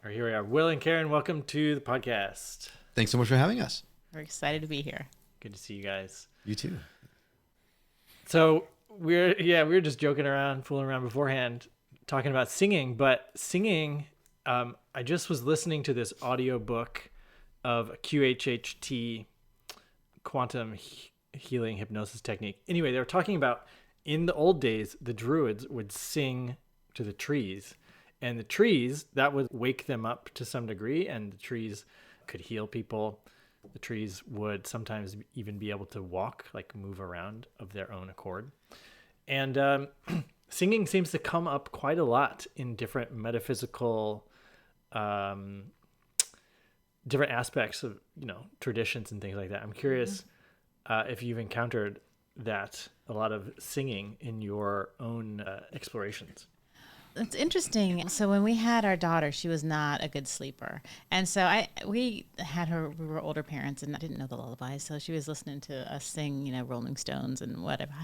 All right, here we are. Will and Karen, welcome to the podcast. Thanks so much for having us. We're excited to be here. Good to see you guys. You too. So we were just joking around, fooling around beforehand, talking about singing. But singing, I just was listening to this audio book of QHHT, quantum healing hypnosis technique. Anyway, they were talking about in the old days, the druids would sing to the trees. And the trees, that would wake them up to some degree, and the trees could heal people. The trees would sometimes even be able to walk, like move around of their own accord. And singing seems to come up quite a lot in different metaphysical, different aspects of, traditions and things like that. I'm curious if you've encountered that, a lot of singing in your own explorations. It's interesting. So when we had our daughter, she was not a good sleeper. And so we had her, we were older parents, and I didn't know the lullabies. So she was listening to us sing, Rolling Stones and whatever.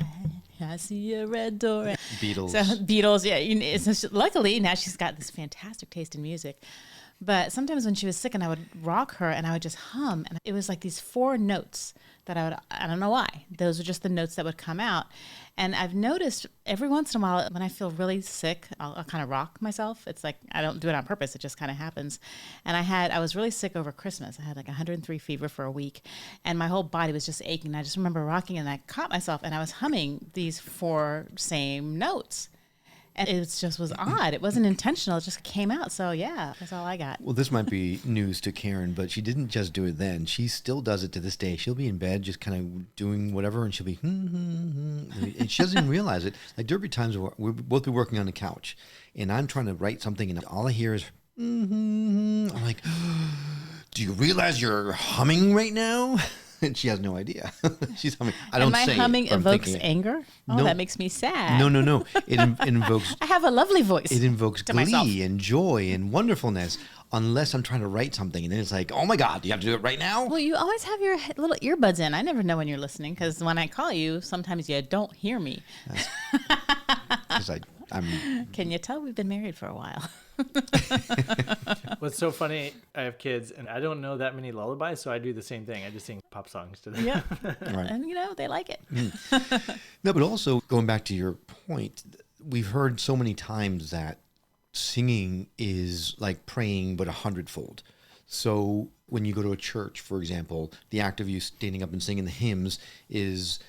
I see a red door. Beatles. So Beatles, yeah. So luckily, now she's got this fantastic taste in music. But sometimes when she was sick and I would rock her and I would just hum, and it was like these 4 notes that I don't know why. Those are just the notes that would come out. And I've noticed every once in a while when I feel really sick, I'll kind of rock myself. It's like, I don't do it on purpose. It just kind of happens. And I was really sick over Christmas. I had like 103 fever for a week and my whole body was just aching. I just remember rocking and I caught myself and I was humming these 4 same notes. And it just was odd. It wasn't intentional. It just came out. So yeah, that's all I got. Well, this might be news to Karen, but she didn't just do it then. She still does it to this day. She'll be in bed just kind of doing whatever, and she'll be, and she doesn't even realize it. Like there will be times where we'll both be working on the couch, and I'm trying to write something, and all I hear is, I'm like, do you realize you're humming right now? And she has no idea. She's humming. I don't say it. And my humming evokes it. anger? Oh, No. that makes me sad. No. It invokes. I have a lovely voice. It invokes to glee myself. and joy and wonderfulness, unless I'm trying to write something, and then it's like, oh my God, do you have to do it right now? Well, you always have your little earbuds in. I never know when you're listening because when I call you, sometimes you don't hear me. Because I'm. Can you tell we've been married for a while? What's so funny, I have kids and I don't know that many lullabies, so I do the same thing. I just sing pop songs to them. Yeah. Right. And, they like it. No, but also going back to your point, we've heard so many times that singing is like praying, but 100-fold. So when you go to a church, for example, the act of you standing up and singing the hymns is,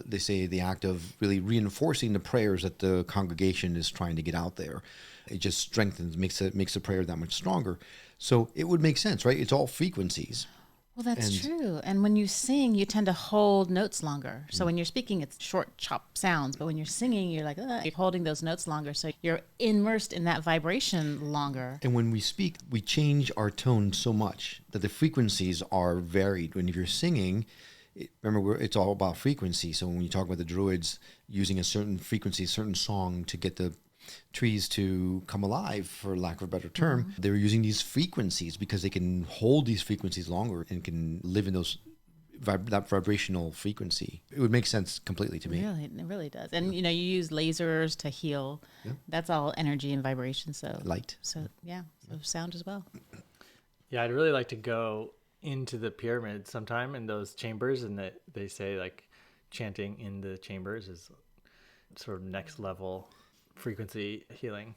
they say, the act of really reinforcing the prayers that the congregation is trying to get out there. It just strengthens, makes the prayer that much stronger. So it would make sense, right? It's all frequencies. Well, that's true. And when you sing, you tend to hold notes longer. So when you're speaking, it's short, chop sounds. But when you're singing, you're like, you're holding those notes longer. So you're immersed in that vibration longer. And when we speak, we change our tone so much that the frequencies are varied. When you're singing, remember, it's all about frequency. So when you talk about the druids using a certain frequency, a certain song to get the trees to come alive, for lack of a better term, they were using these frequencies because they can hold these frequencies longer and can live in those that vibrational frequency. It would make sense completely to me. Really, it really does. And you use lasers to heal. Yeah. That's all energy and vibration. So light. So so sound as well. Yeah, I'd really like to go into the pyramid sometime in those chambers, and they say like chanting in the chambers is sort of next level frequency healing.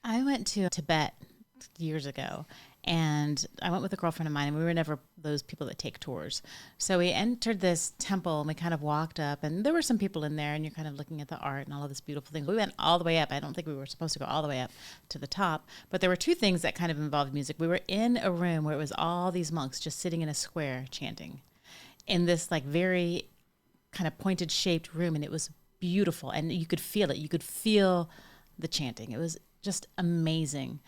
I went to Tibet years ago, and I went with a girlfriend of mine, and we were never those people that take tours. So we entered this temple, and we kind of walked up, and there were some people in there, and you're kind of looking at the art and all of this beautiful thing. We went all the way up. I don't think we were supposed to go all the way up to the top, but there were 2 things that kind of involved music. We were in a room where it was all these monks just sitting in a square chanting in this like very kind of pointed shaped room, and it was beautiful, and you could feel it. You could feel the chanting. It was just amazing.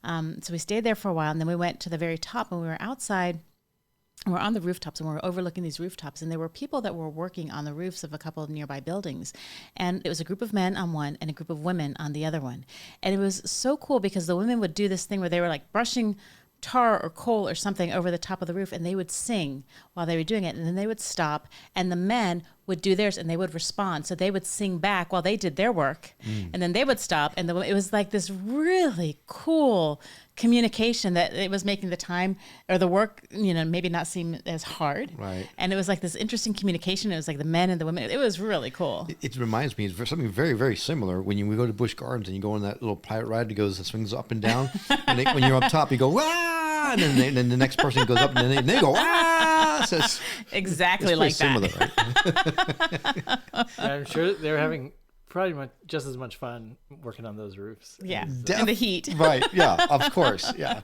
So we stayed there for a while, and then we went to the very top, and we were outside. And we're on the rooftops, and we're overlooking these rooftops, and there were people that were working on the roofs of a couple of nearby buildings. And it was a group of men on one and a group of women on the other one. And it was so cool because the women would do this thing where they were like brushing tar or coal or something over the top of the roof, and they would sing while they were doing it, and then they would stop, and the men would do theirs and they would respond. So they would sing back while they did their work, and then they would stop. And it was like this really cool communication that it was making the time or the work, maybe not seem as hard. Right. And it was like this interesting communication. It was like the men and the women. It was really cool. It reminds me of something very, very similar when we go to Busch Gardens and you go on that little private ride that swings up and down. And when you're up top, you go, "Wah!" And then the next person goes up and then they go, "Wah!" So exactly it's like similar, that. Right? I'm sure they're having probably just as much fun working on those roofs. Yeah, in the heat. Right, yeah, of course, yeah.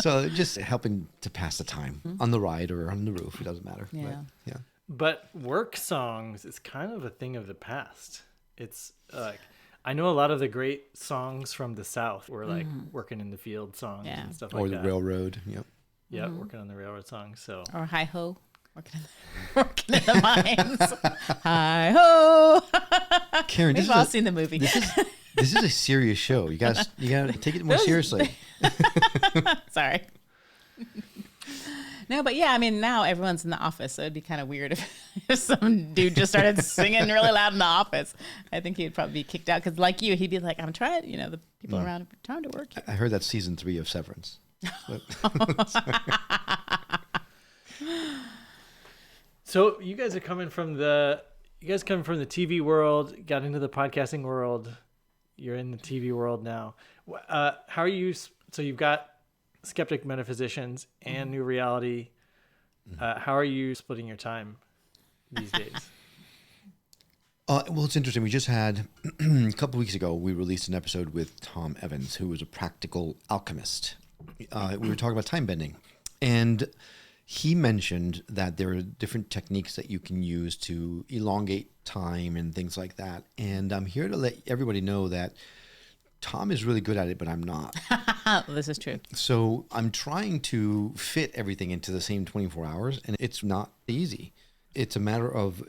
So just helping to pass the time on the ride or on the roof, it doesn't matter. Yeah. But, yeah. But work songs is kind of a thing of the past. It's like, I know a lot of the great songs from the South were like working in the field songs and stuff like Or that. the railroad, yep. Yeah, working on the railroad songs. So Or hi-ho. Working in the mines. Hi-ho. Karen, We've all seen the movie. This is a serious show. You gotta take it more seriously. Sorry. No, but yeah, I mean, now everyone's in the office, so it'd be kind of weird if some dude just started singing really loud in the office. I think he'd probably be kicked out because, like you, he'd be like, "I'm trying," the people around, "I'm trying to work here." I heard that's season 3 of Severance. So you guys are coming from the TV world, got into the podcasting world. You're in the TV world now. How are you? So you've got Skeptic Metaphysicians and New Reality. How are you splitting your time these days? Well, it's interesting. We just had a couple weeks ago. We released an episode with Tom Evans, who was a practical alchemist. We were talking about time bending, and he mentioned that there are different techniques that you can use to elongate time and things like that. And I'm here to let everybody know that Tom is really good at it, but I'm not. This is true. So I'm trying to fit everything into the same 24 hours, and it's not easy. It's a matter of,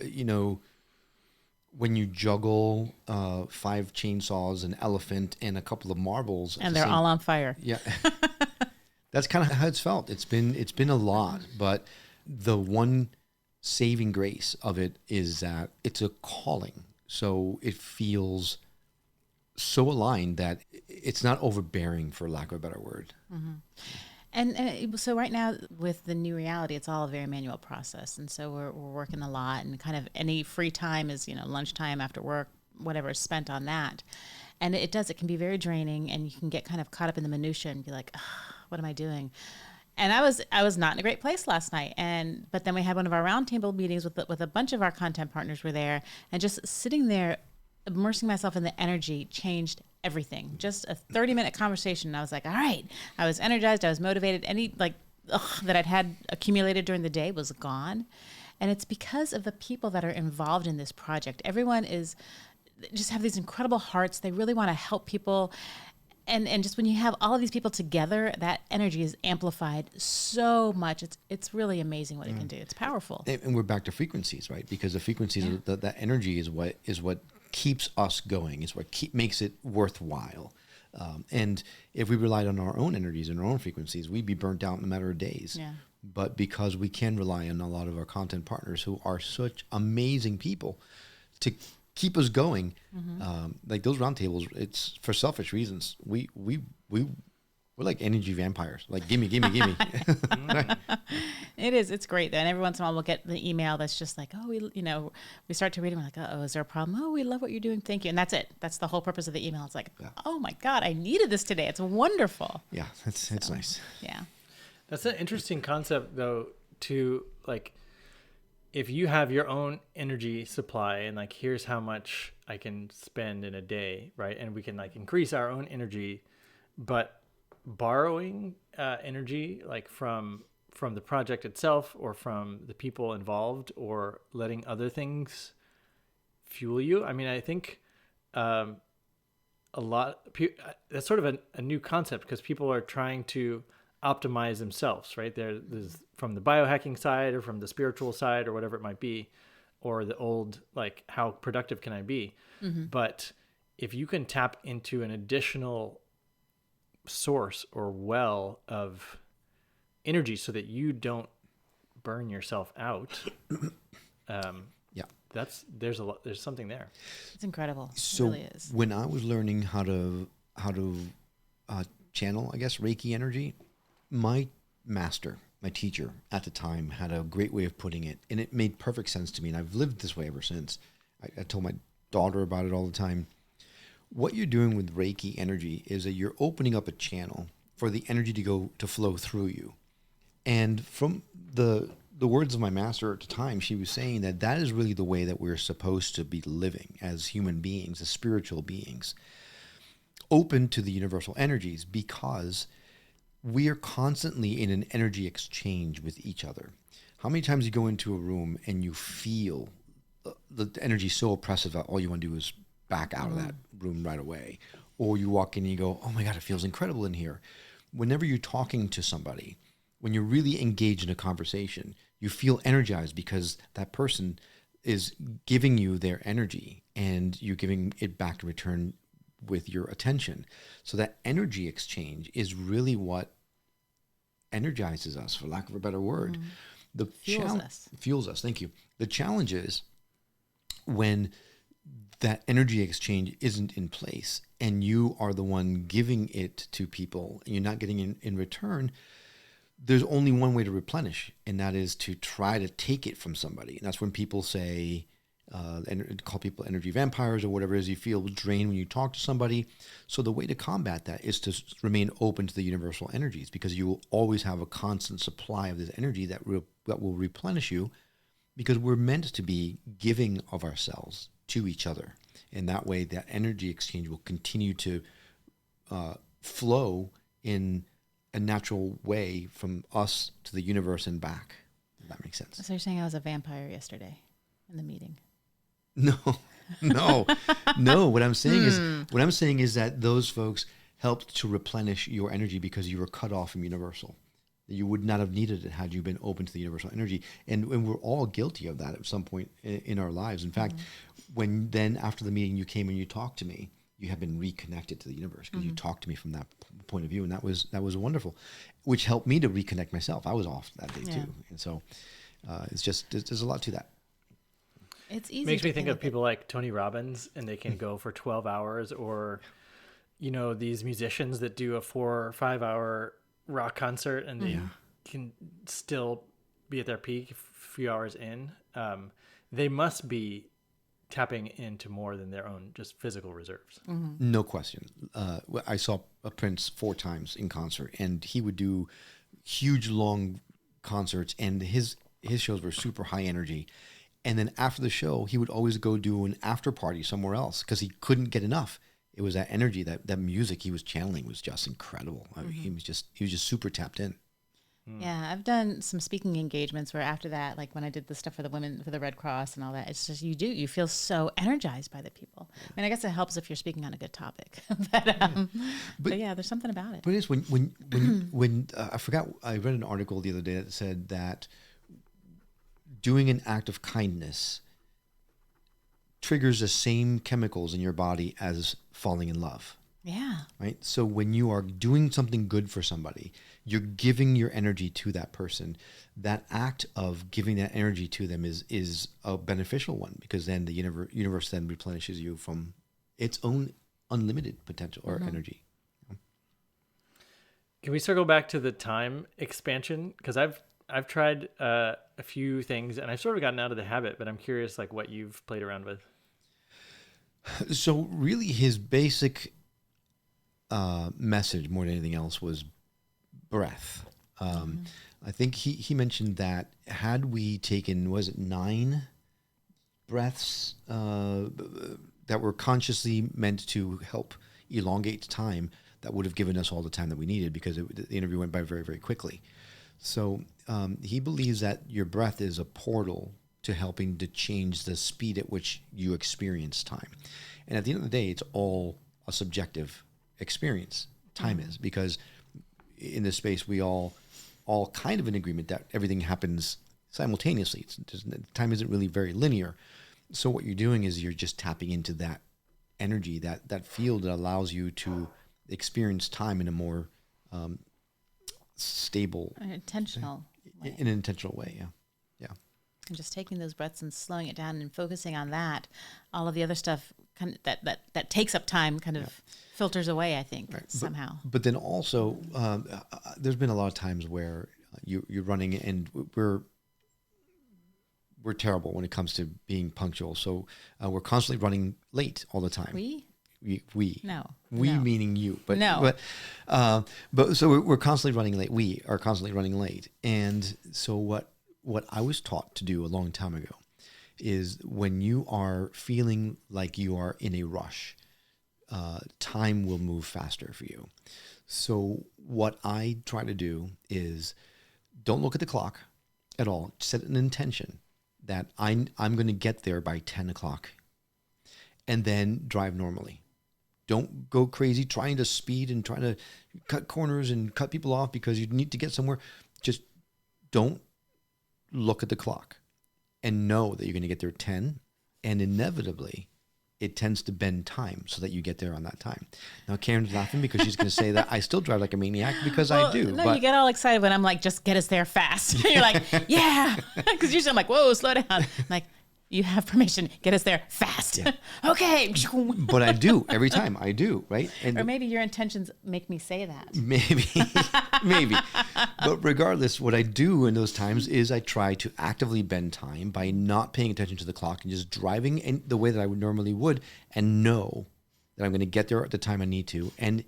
when you juggle 5 chainsaws, an elephant, and a couple of marbles. And they're all on fire. Yeah. That's kind of how it's felt. It's been a lot, but the one saving grace of it is that it's a calling. So it feels so aligned that it's not overbearing, for lack of a better word. Mm-hmm. And so right now with the New Reality, it's all a very manual process. And so we're working a lot, and kind of any free time is, lunchtime after work, whatever is spent on that. And it can be very draining, and you can get kind of caught up in the minutia and be like, what am I doing? And I was not in a great place last night. But then we had one of our roundtable meetings with a bunch of our content partners were there, and just sitting there, immersing myself in the energy changed everything. Just a 30-minute conversation. And I was like, all right, I was energized. I was motivated. Any that I'd had accumulated during the day was gone. And it's because of the people that are involved in this project. Everyone just have these incredible hearts. They really want to help people. And just when you have all of these people together, that energy is amplified so much. It's really amazing what it can do. It's powerful. And we're back to frequencies, right? Because the frequencies, that energy is what keeps us going, is what makes it worthwhile. And if we relied on our own energies and our own frequencies, we'd be burnt out in a matter of days. Yeah. But because we can rely on a lot of our content partners who are such amazing people to keep us going, like those roundtables, it's for selfish reasons. We're like energy vampires. Like, gimme. It is. It's great. And every once in a while we'll get the email that's just like, oh, we start to read it. We're like, oh, is there a problem? Oh, we love what you're doing. Thank you. And that's it. That's the whole purpose of the email. It's like, oh my God, I needed this today. It's wonderful. Yeah, it's nice. Yeah. That's an interesting concept, though, to like, if you have your own energy supply and like, here's how much I can spend in a day, right? And we can like increase our own energy, but borrowing energy like from the project itself or from the people involved, or letting other things fuel you. I mean, I think a lot that's sort of a new concept, because people are trying to optimize themselves, right? There's from the biohacking side or from the spiritual side or whatever it might be, or the old, like, how productive can I be? Mm-hmm. But if you can tap into an additional source or well of energy so that you don't burn yourself out, there's something there. It's incredible. So it really is. when I was learning how to channel, I guess, Reiki energy, my master, my teacher at the time, had a great way of putting it, and it made perfect sense to me, and I've lived this way ever since. I told my daughter about it all the time. What you're doing with Reiki energy is that you're opening up a channel for the energy to flow through you. And from the words of my master at the time, she was saying that is really the way that we're supposed to be living as human beings, as spiritual beings, open to the universal energies, because we are constantly in an energy exchange with each other. How many times you go into a room and you feel the energy so oppressive that all you want to do is back out of that room right away? Or you walk in and you go, oh my God, it feels incredible in here. Whenever you're talking to somebody, when you're really engaged in a conversation, you feel energized because that person is giving you their energy and you're giving it back in return with your attention. So that energy exchange is really what energizes us, for lack of a better word. Fuels us. Thank you. The challenge is when that energy exchange isn't in place and you are the one giving it to people and you're not getting in return, there's only one way to replenish, and that is to try to take it from somebody. And that's when people say, and call people energy vampires or whatever it is. You feel drained when you talk to somebody. So the way to combat that is to remain open to the universal energies, because you will always have a constant supply of this energy that will replenish you, because we're meant to be giving of ourselves to each other. And that way that energy exchange will continue to flow in a natural way from us to the universe and back. If that makes sense. So you're saying I was a vampire yesterday in the meeting? No. What I'm saying is that those folks helped to replenish your energy because you were cut off from universal. You would not have needed it had you been open to the universal energy. And we're all guilty of that at some point in our lives. In fact, when then after the meeting you came and you talked to me, you have been reconnected to the universe because you talked to me from that point of view. And that was wonderful, which helped me to reconnect myself. I was off that day too. And so it's just, there's a lot to that. It's easy. Makes me think of people like Tony Robbins, and they can go for 12 hours, or, these musicians that do a 4 or 5 hour rock concert and they can still be at their peak a few hours in. They must be tapping into more than their own just physical reserves. No question. I saw Prince 4 times in concert, and he would do huge, long concerts, and his shows were super high energy. And then after the show, he would always go do an after party somewhere else because he couldn't get enough. It was that energy, that music he was channeling was just incredible. I mean, he was just super tapped in. Yeah, I've done some speaking engagements where after that, like when I did the stuff for the women, for the Red Cross and all that, it's just you feel so energized by the people. I mean, I guess it helps if you're speaking on a good topic. but yeah, there's something about it. But it is when I forgot, I read an article the other day that said that doing an act of kindness triggers the same chemicals in your body as falling in love. Yeah. Right. So when you are doing something good for somebody, you're giving your energy to that person. That act of giving that energy to them is a beneficial one, because then the universe then replenishes you from its own unlimited potential or energy. Can we circle back to the time expansion? Because I've tried a few things and I've sort of gotten out of the habit, but I'm curious like what you've played around with. So really his basic message more than anything else was breath. I think he mentioned that had we taken, was it 9 breaths that were consciously meant to help elongate time, that would have given us all the time that we needed, because the interview went by very, very quickly. So he believes that your breath is a portal to helping to change the speed at which you experience time. And at the end of the day, it's all a subjective experience. Time is, because in this space, we all kind of in agreement that everything happens simultaneously. Time isn't really very linear. So what you're doing is you're just tapping into that energy, that field that allows you to experience time in a more stable, intentional way. In an intentional way. Yeah. And just taking those breaths and slowing it down and focusing on that, all of the other stuff kind of that takes up time kind of filters away, I think, somehow. But then also, there's been a lot of times where you're running and we're terrible when it comes to being punctual. So we're constantly running late all the time. We? No. We Meaning you. But no. But so we're constantly running late. We are constantly running late. And so what I was taught to do a long time ago is when you are feeling like you are in a rush, time will move faster for you. So what I try to do is don't look at the clock at all. Set an intention that I'm going to get there by 10 o'clock and then drive normally. Don't go crazy trying to speed and trying to cut corners and cut people off because you need to get somewhere. Just don't look at the clock and know that you're going to get there at 10, and inevitably it tends to bend time so that you get there on that time. Now Karen's laughing because she's going to say that I still drive like a maniac because I do. No, but you get all excited when I'm like, just get us there fast. You're like, yeah. Because usually I'm like, whoa, slow down. I'm like, you have permission. Get us there fast. Yeah. Okay. But I do every time. I do, right? And or maybe your intentions make me say that. Maybe. But regardless, what I do in those times is I try to actively bend time by not paying attention to the clock and just driving in the way that I would normally would, and know that I'm going to get there at the time I need to. And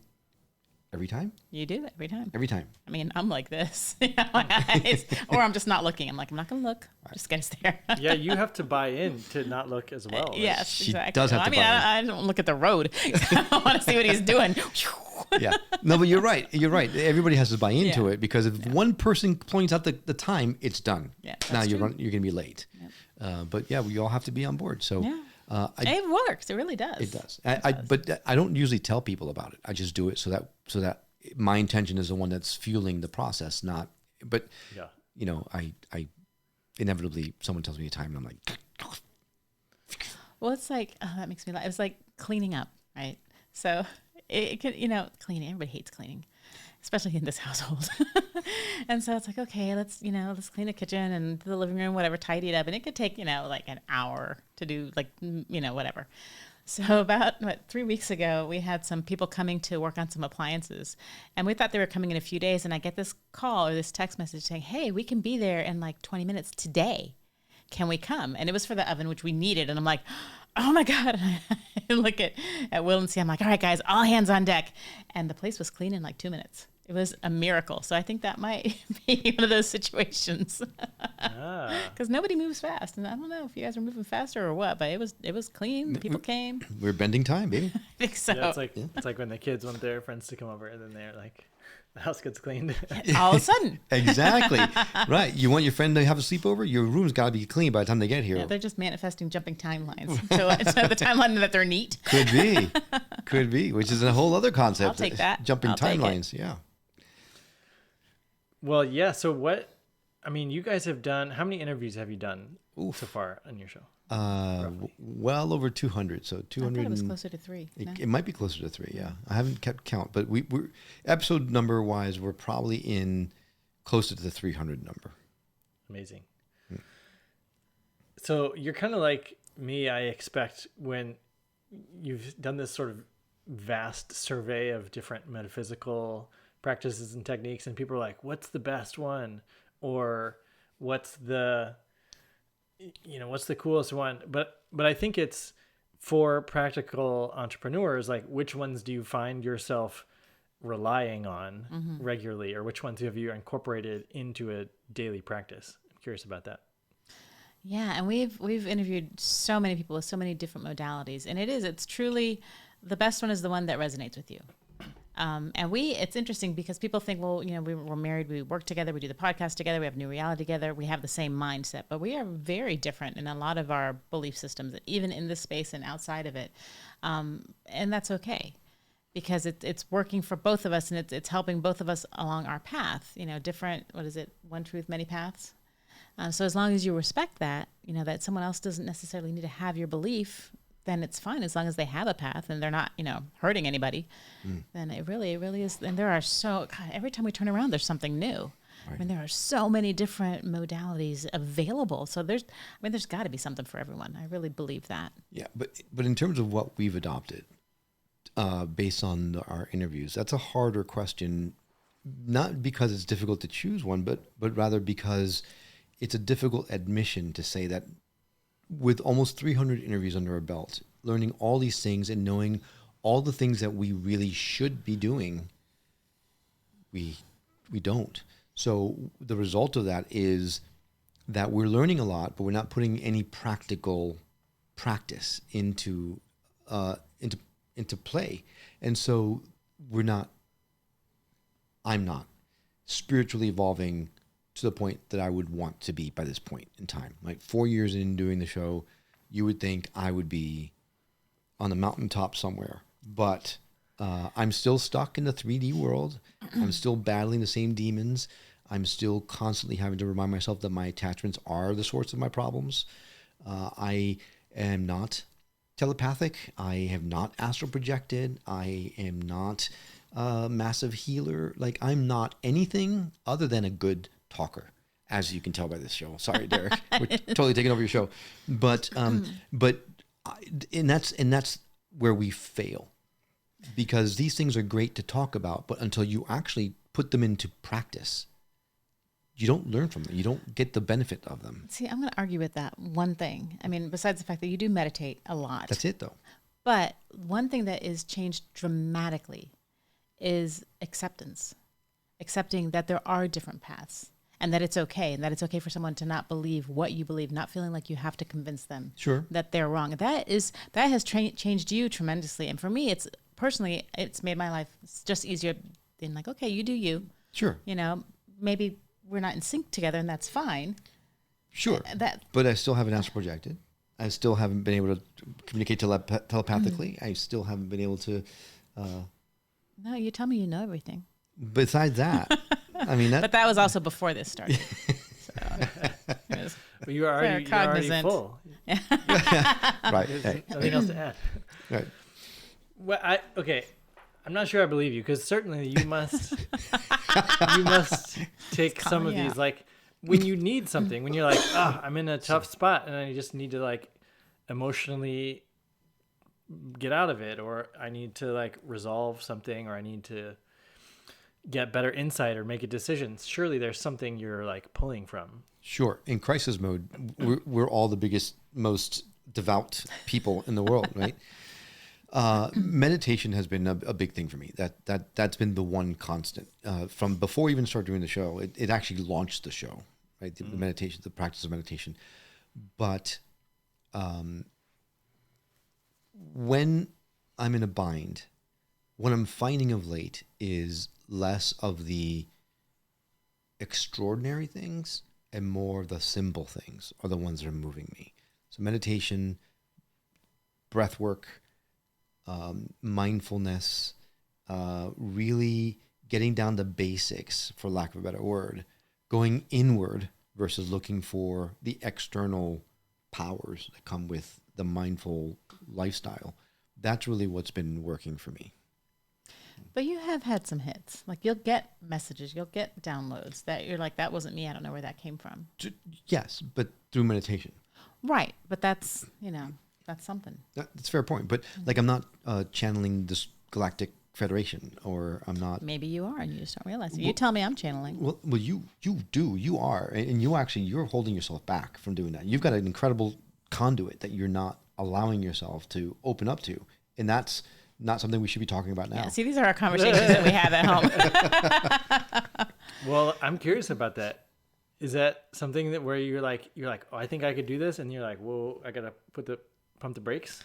every time? You do every time. Every time. I mean, I'm like this, or I'm just not looking. I'm like, I'm not going to look. Just get us there. Yeah, you have to buy in to not look as well. Right? Yes, She exactly. does have to buy in. I don't look at the road. I want to see what he's doing. Yeah. No, but you're right. You're right. Everybody has to buy into it because if one person points out the time, it's done. Yeah, now that's you're true. You're going to be late. Yep. But yeah, we all have to be on board. So it works. It really does. It does. But I don't usually tell people about it. I just do it so that my intention is the one that's fueling the process, not. But you know, I inevitably someone tells me a time and I'm like. Well, it's like that makes me laugh. It was like cleaning up, right? So it could, cleaning. Everybody hates cleaning, especially in this household. And so it's like, okay, let's clean the kitchen and the living room, whatever, tidy it up, and it could take like an hour to do, like whatever. So about 3 weeks ago, we had some people coming to work on some appliances, and we thought they were coming in a few days. And I get this call or this text message saying, "Hey, we can be there in like 20 minutes today. Can we come?" And it was for the oven, which we needed. And I'm like, oh my God. And I look at Will and see, I'm like, all right, guys, all hands on deck. And the place was clean in like 2 minutes. It was a miracle. So I think that might be one of those situations. Because nobody moves fast. And I don't know if you guys are moving faster or what, but it was clean. The people came. We're bending time, baby. I think so. Yeah, it's like when the kids want their friends to come over and then they're like, the house gets cleaned. All of a sudden. Exactly. Right. You want your friend to have a sleepover? Your room's got to be clean by the time they get here. Yeah, they're just manifesting jumping timelines. So the timeline that they're neat. Could be, which is a whole other concept. I'll take that. Jumping I'll take timelines. Yeah. Well, yeah. So you guys have done, how many interviews have you done so far on your show? Well over 200. So 200. I thought it was closer to 3. No? It might be closer to 3. Yeah. I haven't kept count, but we're episode number wise, we're probably in closer to the 300 number. Amazing. So you're kind of like me, I expect, when you've done this sort of vast survey of different metaphysical practices and techniques, and people are like, what's the best one? Or what's the coolest one? But I think it's for practical entrepreneurs, like, which ones do you find yourself relying on regularly, or which ones have you incorporated into a daily practice? I'm curious about that. Yeah, and we've interviewed so many people with so many different modalities, and it's truly the best one is the one that resonates with you. And it's interesting because people think, well, we're married, we work together, we do the podcast together, we have New Reality together, we have the same mindset, but we are very different in a lot of our belief systems, even in this space and outside of it. And that's okay, because it's working for both of us, and it's helping both of us along our path, different, one truth, many paths. So as long as you respect that, that someone else doesn't necessarily need to have your belief, then it's fine, as long as they have a path and they're not, hurting anybody. Then it really is. And there are every time we turn around, there's something new. I mean, there are so many different modalities available. So there's got to be something for everyone. I really believe that. Yeah, but in terms of what we've adopted, based on our interviews, that's a harder question, not because it's difficult to choose one, but rather because it's a difficult admission to say that with almost 300 interviews under our belt, learning all these things and knowing all the things that we really should be doing, we don't. So the result of that is that we're learning a lot, but we're not putting any practical practice into play. And so I'm not spiritually evolving to the point that I would want to be by this point in time. Like 4 years in doing the show, you would think I would be on the mountaintop somewhere, but I'm still stuck in the 3D world. I'm still battling the same demons. I'm still constantly having to remind myself that my attachments are the source of my problems. I am not telepathic. I have not astral projected. I am not a massive healer. Like, I'm not anything other than a good talker, as you can tell by this show. Sorry, Derek, we're totally taking over your show. But that's where we fail, because these things are great to talk about, but until you actually put them into practice, you don't learn from them. You don't get the benefit of them. See, I'm going to argue with that one thing. I mean, besides the fact that you do meditate a lot. That's it, though. But one thing that is changed dramatically is acceptance. Accepting that there are different paths and that it's okay, and that it's okay for someone to not believe what you believe, not feeling like you have to convince them that they're wrong. That has changed you tremendously. And for me, it's made my life just easier than like, okay, you do you. Sure. You know, maybe we're not in sync together, and that's fine. Sure. But I still haven't astral projected. I still haven't been able to communicate telepathically. I still haven't been able to. No, you tell me you know everything. Besides that, I mean, but that was also before this started. Well, you're already full. Right. There's nothing else to add. Right. Well, I'm not sure I believe you, because certainly you must take some of these, like when you need something, when you're like, I'm in a tough spot and I just need to like emotionally get out of it, or I need to like resolve something, or I need to get better insight or make a decision. Surely there's something you're like pulling from. Sure. In crisis mode, we're all the biggest, most devout people in the world, right? Meditation has been a big thing for me. That's been the one constant from before we even started doing the show. It actually launched the show, right? The meditation, the practice of meditation. But when I'm in a bind, what I'm finding of late is less of the extraordinary things and more the simple things are the ones that are moving me. So meditation, breath work, mindfulness, really getting down to basics, for lack of a better word, going inward versus looking for the external powers that come with the mindful lifestyle. That's really what's been working for me. But you have had some hits. Like, you'll get messages, you'll get downloads that you're like, that wasn't me. I don't know where that came from. Yes, but through meditation. Right. But that's, that's something. That's a fair point. But like, I'm not channeling this galactic federation, or I'm not. Maybe you are, and you just don't realize it. You tell me I'm channeling. Well, you do. You are. And you're holding yourself back from doing that. You've got an incredible conduit that you're not allowing yourself to open up to. And that's not something we should be talking about now. Yeah, see, these are our conversations that we have at home. Well, I'm curious about that. Is that something that where you're like, oh, I think I could do this, and you're like, whoa, I gotta pump the brakes?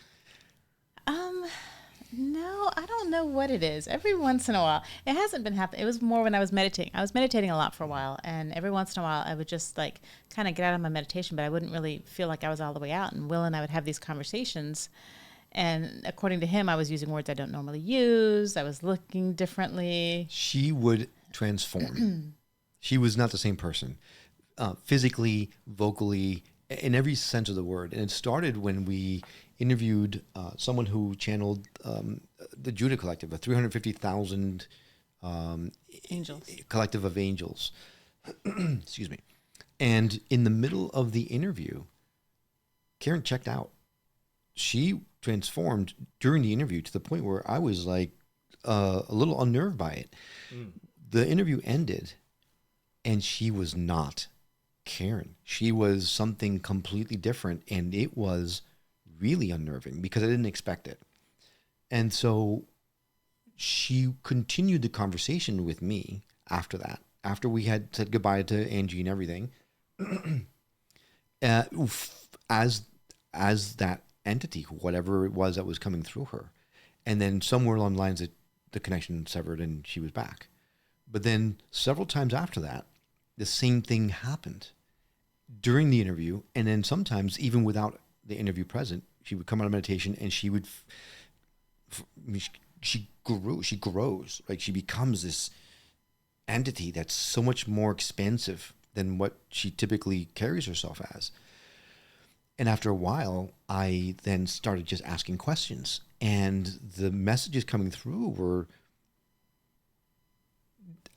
No, I don't know what it is. Every once in a while, it hasn't been happening. It was more when I was meditating. I was meditating a lot for a while, and every once in a while, I would just like kind of get out of my meditation, but I wouldn't really feel like I was all the way out. And Will and I would have these conversations. And according to him, I was using words I don't normally use. I was looking differently. She would transform. She was not the same person, physically, vocally, in every sense of the word. And it started when we interviewed someone who channeled the Judah Collective, a 350,000 Angels. collective of angels Excuse me. And in the middle of the interview, Karen checked out. She transformed during the interview to the point where I was like a little unnerved by it. The interview ended and she was not Karen. She was something completely different, and it was really unnerving because I didn't expect it. And so she continued the conversation with me after that, after we had said goodbye to Angie and everything, as that entity, whatever it was that was coming through her. And then somewhere along the lines, the connection severed and she was back. But then several times after that, the same thing happened during the interview. And then sometimes even without the interview present, she would come out of meditation and she would, she grows, like she becomes this entity that's so much more expansive than what she typically carries herself as. And after a while, I then started just asking questions, and the messages coming through were,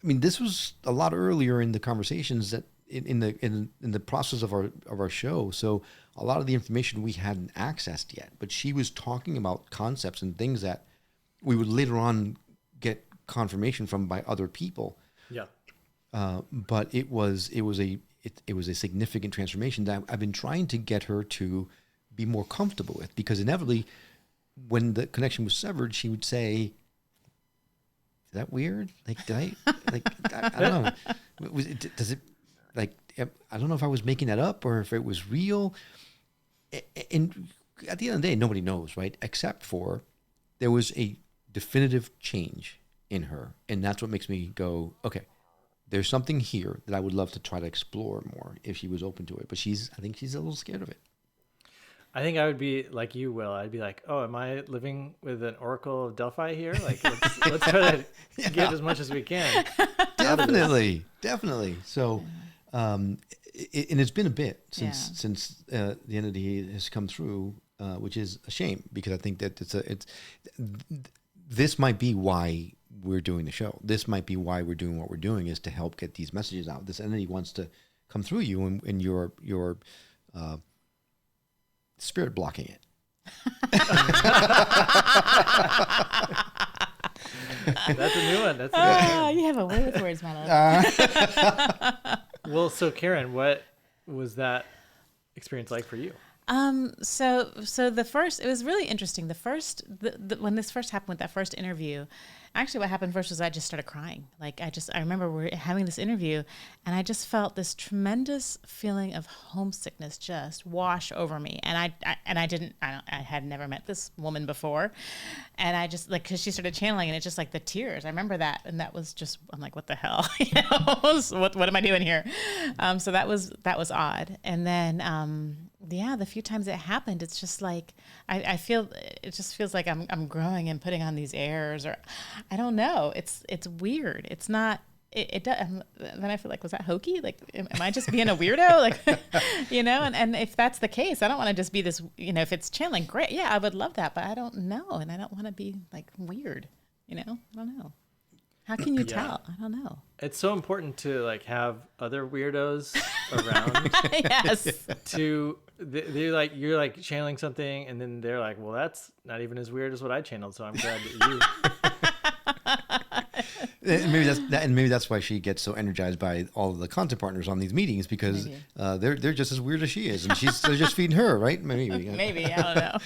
I mean, this was a lot earlier in the conversations that in the process of our show. So a lot of the information we hadn't accessed yet, but she was talking about concepts and things that we would later on get confirmation from by other people. Yeah. But it was a significant transformation that I've been trying to get her to be more comfortable with, because inevitably when the connection was severed, she would say, "Is that weird? Like, did I, like, I don't know. Does it, like, I don't know if I was making that up or if it was real." And at the end of the day, nobody knows, right? Except for there was a definitive change in her. And that's what makes me go, okay, there's something here that I would love to try to explore more if she was open to it. But I think she's a little scared of it. I think I would be like you, Will. I'd be like, "Oh, am I living with an Oracle of Delphi here? Like, let's try to get as much as we can." Definitely. So, and it's been a bit since the entity has come through, which is a shame, because I think that this might be why we're doing the show. This might be why we're doing what we're doing, is to help get these messages out. This entity wants to come through you, and your spirit blocking it. That's a new one. That's a you have a way with words, my love. Well, so Karen, what was that experience like for you? So it was really interesting. When this first happened with that first interview, actually what happened first was I just started crying. Like I remember we're having this interview and I just felt this tremendous feeling of homesickness just wash over me. And I had never met this woman before. And I just, like, cause she started channeling and it's just like the tears. I remember that. And that was just, I'm like, what the hell? What am I doing here? So that was odd. And then, the few times it happened, it's just like I feel it just feels like I'm growing and putting on these airs, or I don't know. It's weird. It's not. It does. Then I feel like, was that hokey? Like, am I just being a weirdo? Like, And if that's the case, I don't want to just be this. If it's channeling, great. Yeah, I would love that, but I don't know, and I don't want to be like weird. I don't know. How can you tell? I don't know. It's so important to like have other weirdos around. Yes. They're like, you're like channeling something, and then they're like, well, that's not even as weird as what I channeled. So I'm glad that you. And maybe that's why she gets so energized by all of the content partners on these meetings, because they're just as weird as she is, and they're just feeding her, right? Maybe I don't know.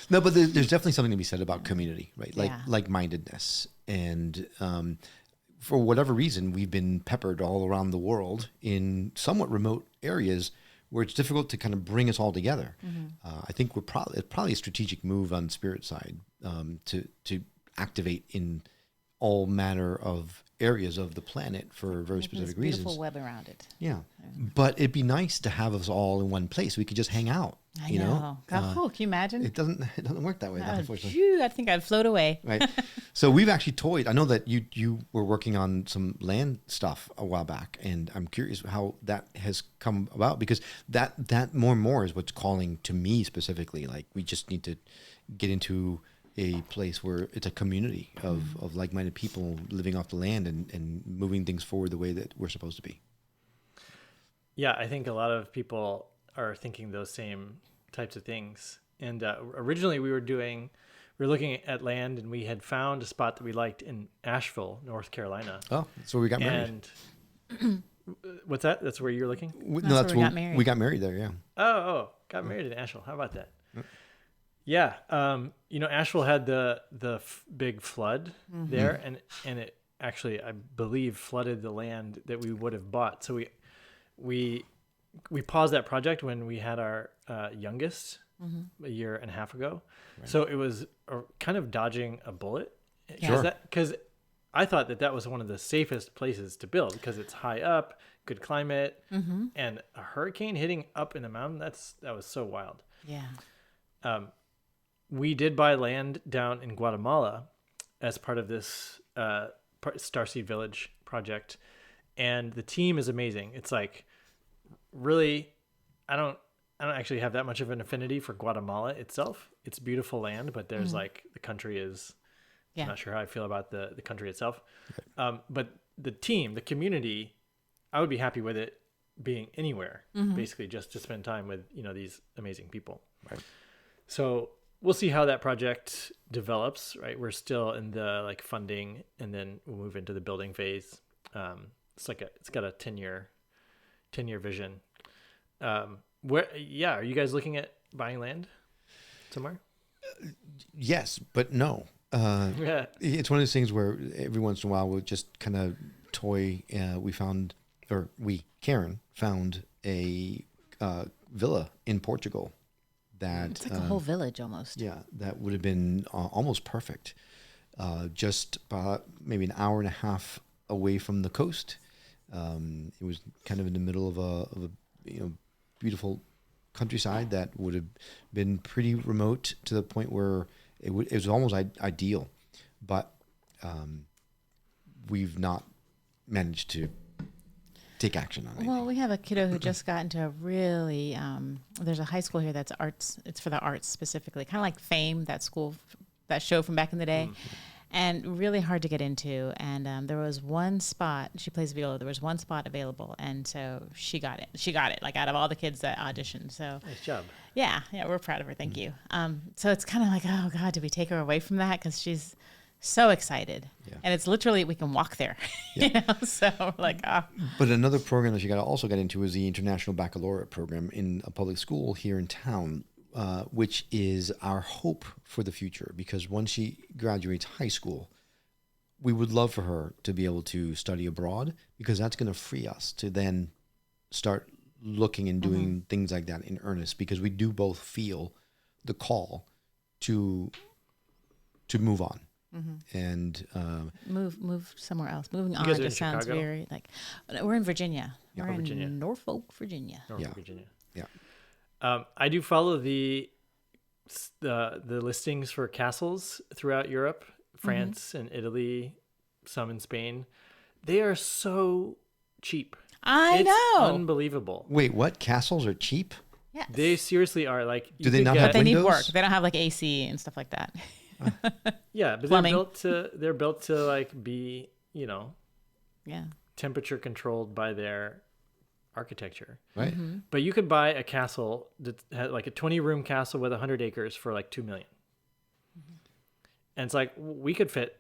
No, but there's definitely something to be said about community, right? Like-mindedness. And for whatever reason, we've been peppered all around the world in somewhat remote areas where it's difficult to kind of bring us all together. Mm-hmm. I think it's probably a strategic move on Spirit's side to activate in all manner of areas of the planet for very specific reasons. Beautiful web around it. Yeah. But it'd be nice to have us all in one place. We could just hang out. I know. Can you imagine? It doesn't work that way, unfortunately. I think I'd float away. Right. So we've actually toyed. I know that you were working on some land stuff a while back, and I'm curious how that has come about, because that more and more is what's calling to me specifically. Like, we just need to get into a place where it's a community of like-minded people living off the land and moving things forward the way that we're supposed to be. Yeah, I think a lot of people are thinking those same types of things. And originally we were looking at land, and we had found a spot that we liked in Asheville, North Carolina. Oh, so we got married. And what's that? That's where you're looking? That's where we got married. We got married there, yeah. Got married in Asheville. How about that? Yeah. Asheville had the big flood there, and it actually, I believe, flooded the land that we would have bought. So we paused that project when we had our youngest a year and a half ago. Right. So it was kind of dodging a bullet. Yeah. Because I thought that was one of the safest places to build because it's high up, good climate, and a hurricane hitting up in the mountain. That was so wild. Yeah. We did buy land down in Guatemala as part of this Starseed Village project, and the team is amazing. It's like really, I don't actually have that much of an affinity for Guatemala itself. It's beautiful land, but there's like the country is. Yeah. I'm not sure how I feel about the country itself, but the team, the community, I would be happy with it being anywhere, basically just to spend time with these amazing people. Right. So we'll see how that project develops. Right, we're still in the funding, and then we'll move into the building phase. It's got a 10-year vision. Are you guys looking at buying land somewhere? Yes, but no. It's one of those things where every once in a while we'll just kind of toy. Karen found a villa in Portugal that it's like a whole village almost. Yeah, that would have been almost perfect. Just about maybe an hour and a half away from the coast. It was kind of in the middle of a beautiful countryside that would have been pretty remote to the point where it was almost ideal, but we've not managed to take action on it. Well, we have a kiddo who just got into a really, there's a high school here that's arts. It's for the arts specifically, kind of like Fame, that school, that show from back in the day, and really hard to get into. And there was one spot, she plays viola, there was one spot available, and so she got it, like out of all the kids that auditioned. So nice job. Yeah, we're proud of her. Thank you. So it's kind of like, oh God, did we take her away from that? Because she's so excited. Yeah. And it's literally, we can walk there. Yeah. So we're like, But another program that she also got into is the International Baccalaureate program in a public school here in town, which is our hope for the future. Because once she graduates high school, we would love for her to be able to study abroad, because that's going to free us to then start looking and doing things like that in earnest, because we do both feel the call to move on and move somewhere else. Moving on guys are just in sounds Chicago? very like we're in Virginia. Yeah. We're in Virginia. Norfolk, Virginia. Virginia. Yeah. I do follow the listings for castles throughout Europe, France and Italy, some in Spain. They are so cheap. I It's know. unbelievable. Wait, what? Castles are cheap? Yes. They seriously are. Like, Do they not have they need windows? work. They don't have like AC and stuff like that. Yeah, but Plumbing. they're built to like be, Yeah. temperature controlled by their architecture. Right. But you could buy a castle that had like a 20-room castle with 100 acres for like $2 million. And it's like, we could fit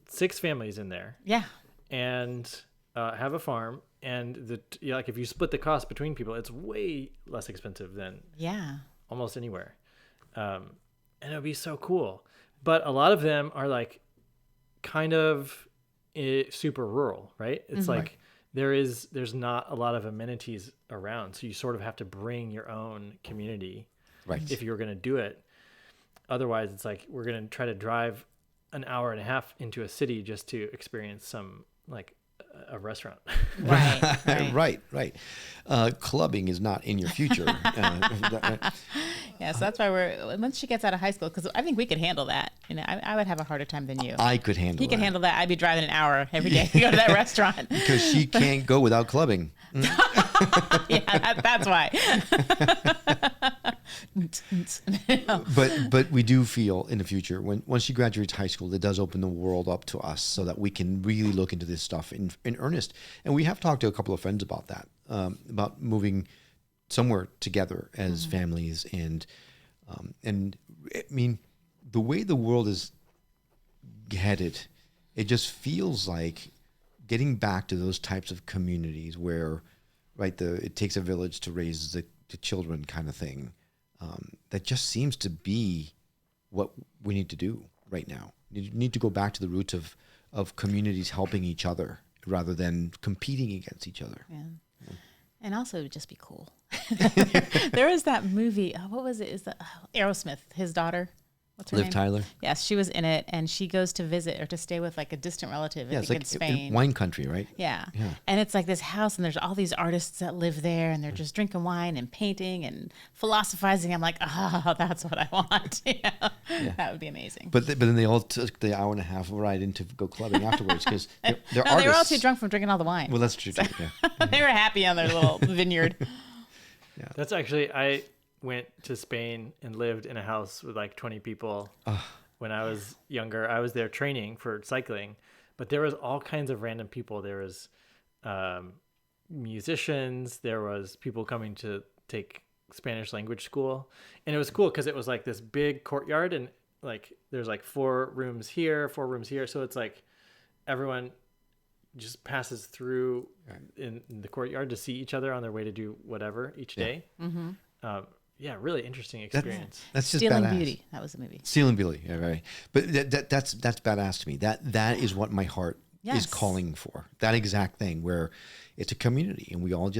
6 families in there Yeah. and have a farm. And like if you split the cost between people, it's way less expensive than Yeah. almost anywhere. And it would be so cool. But a lot of them are like kind of super rural, right? It's like there's not a lot of amenities around. So you sort of have to bring your own community if you're going to do it. Otherwise, it's like we're going to try to drive an hour and a half into a city just to experience some like a restaurant. Right. Clubbing is not in your future. Yeah, so that's why once she gets out of high school, because I think we could handle that. I would have a harder time than you. I could handle He that. can handle that. I'd be driving an hour every day to go to that restaurant. Because she can't go without clubbing. Yeah, that's why. But we do feel in the future, once she graduates high school, it does open the world up to us so that we can really look into this stuff in earnest. And we have talked to a couple of friends about that, about moving somewhere together as families. And I mean, the way the world is headed, it just feels like getting back to those types of communities where, right, it takes a village to raise the children kind of thing. That just seems to be what we need to do right now. You need to go back to the roots of communities helping each other rather than competing against each other. Yeah. And also it would just be cool. There was that movie. What was it? Is that Aerosmith, his daughter? What's her Liv name? Tyler. Yes, she was in it, and she goes to visit or to stay with like a distant relative. Yeah, I it's think like in Spain. wine country, right? Yeah. Yeah. And it's like this house, and there's all these artists that live there, and they're just drinking wine and painting and philosophizing. I'm like, that's what I want. Yeah. That would be amazing. But then they all took the hour and a half ride in to go clubbing afterwards because they're no, artists. they were all too drunk from drinking all the wine. Well, that's true too. Yeah. They were happy on their little vineyard. That's actually, I went to Spain and lived in a house with like 20 people. When I was younger. I was there training for cycling, but there was all kinds of random people. There was musicians. There was people coming to take Spanish language school. And it was cool because it was like this big courtyard, and like there's like 4 rooms here, 4 rooms here. So it's like everyone just passes through in the courtyard to see each other on their way to do whatever each day. Yeah, really interesting experience. That's just Stealing badass. Beauty. That was the movie. Stealing Beauty, yeah, right. But that's badass to me. That is what my heart is calling for. That exact thing where it's a community, and we all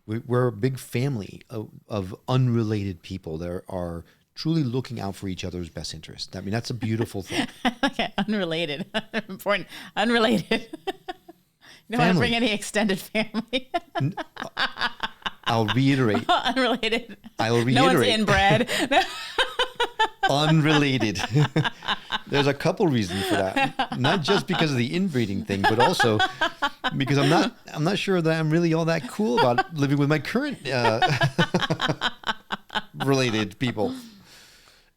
we're a big family of unrelated people that are truly looking out for each other's best interest. I mean, that's a beautiful thing. Okay, unrelated. Important. Unrelated. You don't want to bring any extended family. I'll reiterate. Unrelated. I'll reiterate. No one's inbred. Unrelated. There's a couple reasons for that. Not just because of the inbreeding thing, but also because I'm not sure that I'm really all that cool about living with my current related people.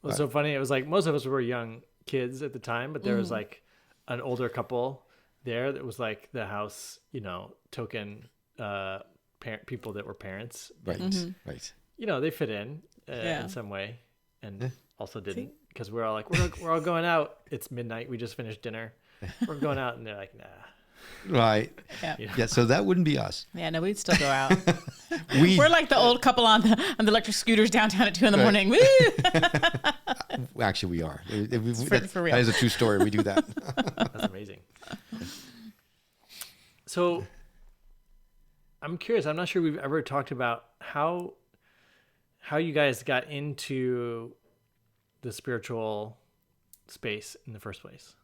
Well, it's so funny. It was like most of us were young kids at the time, but there was like an older couple there that was like the house, token people that were parents. Right, right. They fit in some way, and also didn't, because we're all like, we're all going out. It's midnight. We just finished dinner. We're going out, and they're like, nah. Right. Yeah. So that wouldn't be us. Yeah. No, we'd still go out. We're like the old couple on the electric scooters downtown at 2 a.m. Woo! Actually, we are. For real. That is a true story. We do that. That's amazing. So I'm curious. I'm not sure we've ever talked about how you guys got into the spiritual space in the first place.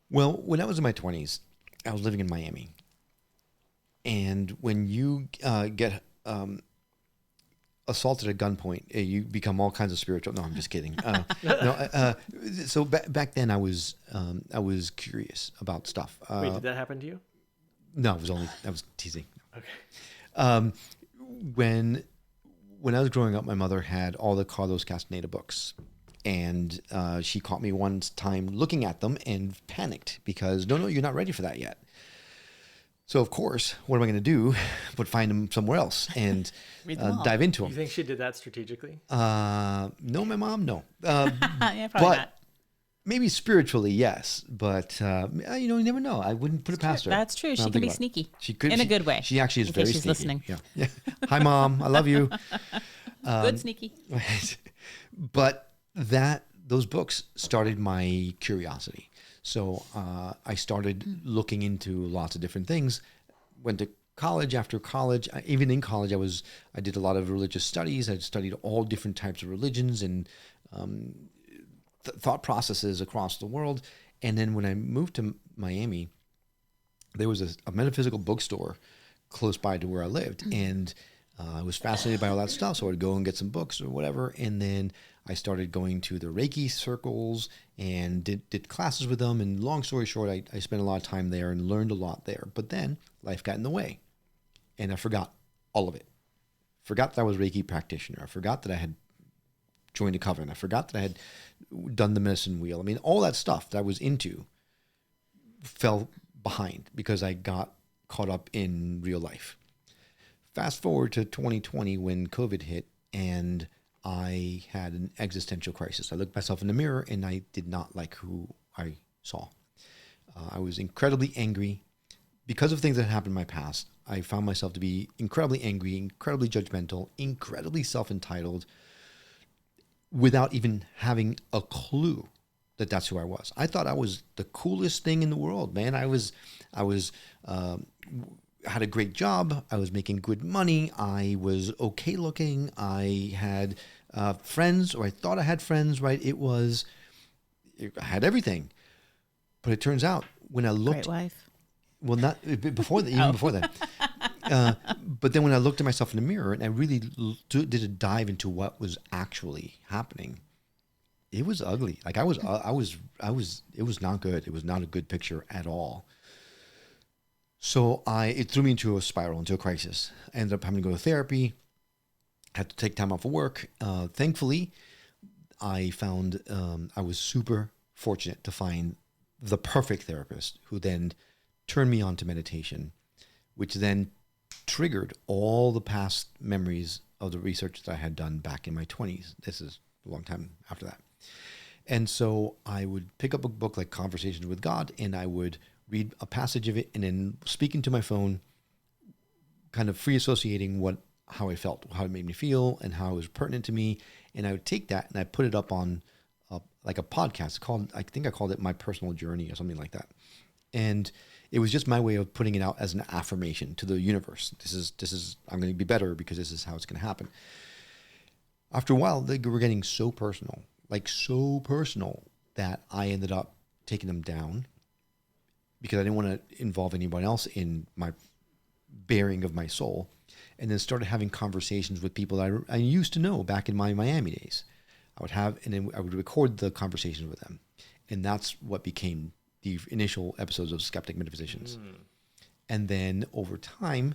Well, when I was in my 20s, I was living in Miami. And when you get assaulted at gunpoint, you become all kinds of spiritual. No, I'm just kidding. So back then, I was curious about stuff. Wait, did that happen to you? No, I was teasing. Okay. When I was growing up, my mother had all the Carlos Castaneda books. And she caught me one time looking at them and panicked because, no, you're not ready for that yet. So, of course, what am I going to do but find them somewhere else and dive into them? You think she did that strategically? No, my mom, no. Yeah, probably but not. maybe spiritually, yes. But, you never know. I wouldn't put it past her. That's true. She can be sneaky. She could. In a good way. She actually is in very case she's sneaky. listening. Yeah. Hi, Mom. I love you. Good sneaky. But those books started my curiosity. So I started looking into lots of different things. Went to college. After college, even in college, I did a lot of religious studies. I studied all different types of religions and thought processes across the world. And then when I moved to Miami, there was a metaphysical bookstore close by to where I lived, and I was fascinated by all that stuff. So I'd go and get some books or whatever, and then I started going to the Reiki circles and did classes with them. And long story short, I spent a lot of time there and learned a lot there. But then life got in the way, and I forgot all of it. forgot that I was a Reiki practitioner. I forgot that I had joined a coven. I forgot that I had done the medicine wheel. I mean, all that stuff that I was into fell behind because I got caught up in real life. Fast forward to 2020 when COVID hit and I had an existential crisis. I looked myself in the mirror and I did not like who I saw. I was incredibly angry. Because of things that happened in my past, I found myself to be incredibly angry, incredibly judgmental, incredibly self-entitled, without even having a clue that that's who I was. I thought I was the coolest thing in the world, man. I had a great job. I was making good money. I was okay looking. I had friends, or I thought I had friends, right? I had everything. But it turns out when I looked... Great wife. Well, not before that, even before that. But then when I looked at myself in the mirror and I really did a dive into what was actually happening, it was ugly. Like it was not good. It was not a good picture at all. So it threw me into a spiral, into a crisis. I ended up having to go to therapy, had to take time off of work. Thankfully, I found, I was super fortunate to find the perfect therapist who then turned me on to meditation, which then triggered all the past memories of the research that I had done back in my 20s. This is a long time after that. And so I would pick up a book like Conversations with God, and I would read a passage of it and then speak into my phone, kind of free associating how I felt, how it made me feel, and how it was pertinent to me. And I would take that and I put it up on like a podcast I think I called it My Personal Journey or something like that. And it was just my way of putting it out as an affirmation to the universe. This is I'm going to be better because this is how it's going to happen. After a while, they were getting so personal that I ended up taking them down because I didn't want to involve anyone else in my bearing of my soul, and then started having conversations with people that I used to know back in my Miami days. And I would record the conversations with them. And that's what became the initial episodes of Skeptic Metaphysicians. And then over time,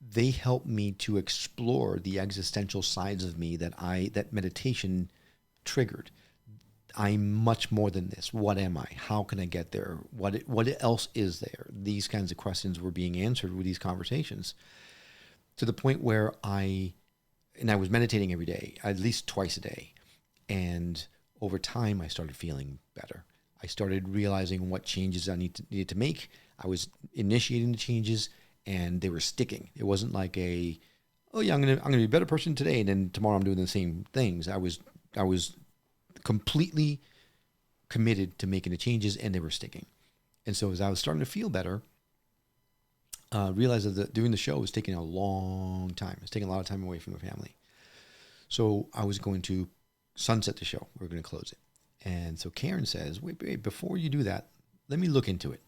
they helped me to explore the existential sides of me that meditation triggered. I'm much more than this. What am I? How can I get there? What else is there? These kinds of questions were being answered with these conversations, to the point where I was meditating every day, at least twice a day. And over time, I started feeling better. I started realizing what changes I needed to make. I was initiating the changes, and they were sticking. It wasn't like I'm gonna be a better person today, and then tomorrow I'm doing the same things. I was completely committed to making the changes, and they were sticking. And so as I was starting to feel better, realized that doing the show was taking a long time. It was taking a lot of time away from the family. So I was going to sunset the show. We were going to close it. And so Karen says, wait, before you do that, let me look into it.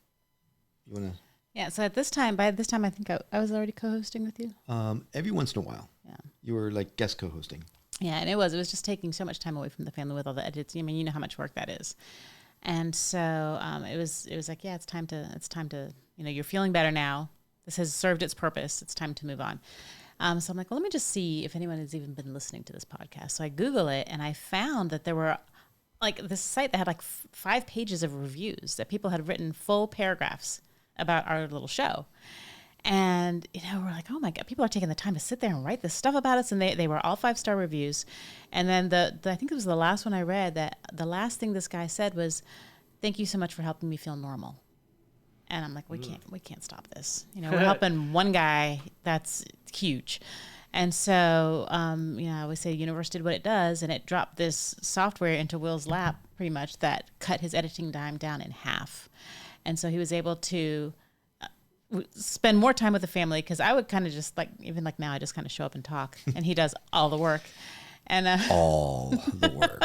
You want to? Yeah. So by this time, I think I was already co-hosting with you. Every once in a while. Yeah. You were like guest co-hosting. Yeah. And it was just taking so much time away from the family with all the edits. I mean, you know how much work that is. And so it was like, yeah, it's time to, you're feeling better now. This has served its purpose. It's time to move on. So I'm like, well, let me just see if anyone has even been listening to this podcast. So I Google it, and I found that there were like this site that had like 5 pages of reviews that people had written full paragraphs about our little show. And, we're like, oh my God, people are taking the time to sit there and write this stuff about us. And they were all 5-star reviews. And then I think it was the last one I read, that the last thing this guy said was, thank you so much for helping me feel normal. And I'm like, we can't stop this. We're helping one guy. That's huge. And so, I always say the universe did what it does, and it dropped this software into Will's lap, pretty much, that cut his editing time down in half. And so he was able to spend more time with the family, because I would kind of just even now, I just kind of show up and talk, and he does all the work. And all the work.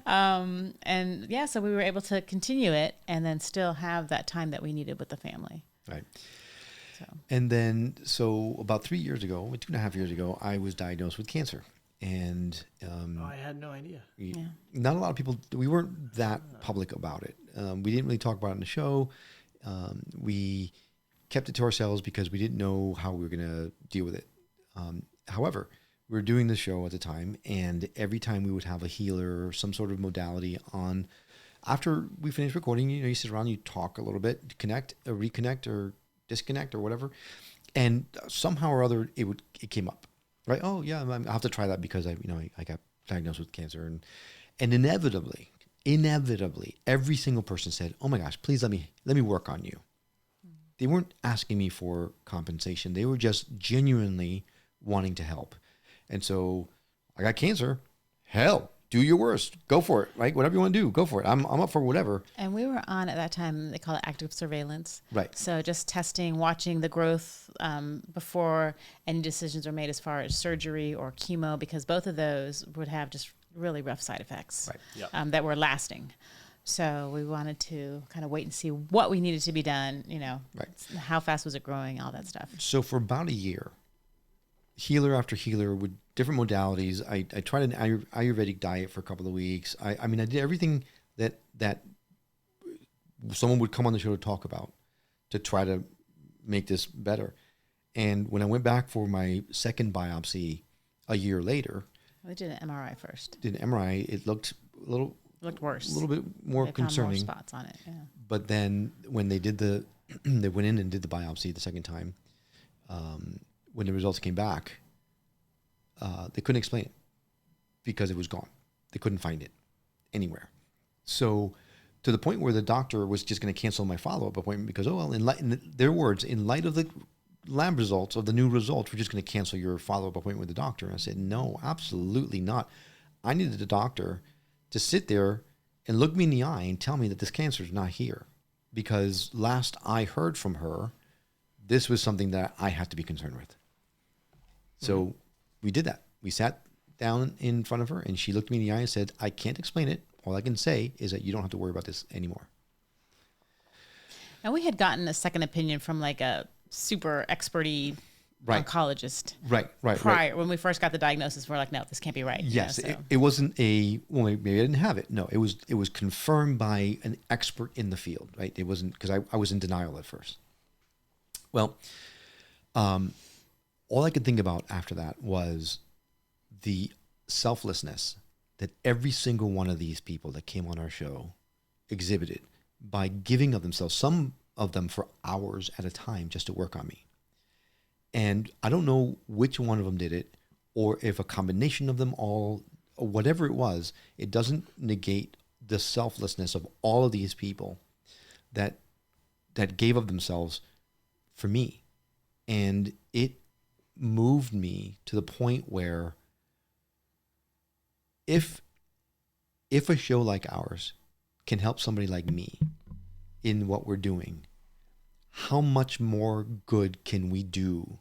And yeah, so we were able to continue it and then still have that time that we needed with the family. Right. And then, about 3 years ago, 2.5 years ago, I was diagnosed with cancer. And I had no idea. Not a lot of people, we weren't that public about it. We didn't really talk about it on the show. We kept it to ourselves because we didn't know how we were going to deal with it. However, we were doing the show at the time, and every time we would have a healer or some sort of modality on, after we finished recording, you sit around, you talk a little bit, connect, or reconnect, or disconnect, or whatever, and somehow or other it came up, right? Oh yeah, I'll have to try that because I got diagnosed with cancer, and inevitably, every single person said, "Oh my gosh, please let me work on you." They weren't asking me for compensation. They were just genuinely wanting to help. And so I got cancer. Hell, do your worst. Go for it. Right? Whatever you want to do, go for it. I'm up for whatever. And we were on at that time, they call it active surveillance. Right. So just testing, watching the growth before any decisions are made as far as surgery or chemo, because both of those would have just really rough side effects that were lasting. So we wanted to kind of wait and see what we needed to be done, Right. How fast was it growing, all that stuff. So for about a year, healer after healer with different modalities. I tried an Ayurvedic diet for a couple of weeks. I did everything that someone would come on the show to talk about to try to make this better. And when I went back for my second biopsy a year later, We did an MRI first. did an MRI, it looked a little worse. A little bit more They concerning. Found more spots on it. Yeah. But then when they did they went in and did the biopsy the second time, when the results came back, they couldn't explain it because it was gone. They couldn't find it anywhere. So to the point where the doctor was just going to cancel my follow-up appointment because, in their words, in light of the lab results, of the new results, we're just going to cancel your follow-up appointment with the doctor. And I said, no, absolutely not. I needed the doctor to sit there and look me in the eye and tell me that this cancer is not here. Because last I heard from her, this was something that I had to be concerned with. So we did that. We sat down in front of her and she looked me in the eye and said, I can't explain it. All I can say is that you don't have to worry about this anymore. And we had gotten a second opinion from like a super experty oncologist. Right. Prior, when we first got the diagnosis, we're like, no, this can't be right. Yes, it wasn't maybe I didn't have it. No, it was confirmed by an expert in the field, right? It wasn't, because I was in denial at first. Well, all I could think about after that was the selflessness that every single one of these people that came on our show exhibited by giving of themselves, some of them for hours at a time, just to work on me. And I don't know which one of them did it, or if a combination of them all, or whatever it was, it doesn't negate the selflessness of all of these people that gave of themselves for me. And it moved me to the point where if a show like ours can help somebody like me in what we're doing, how much more good can we do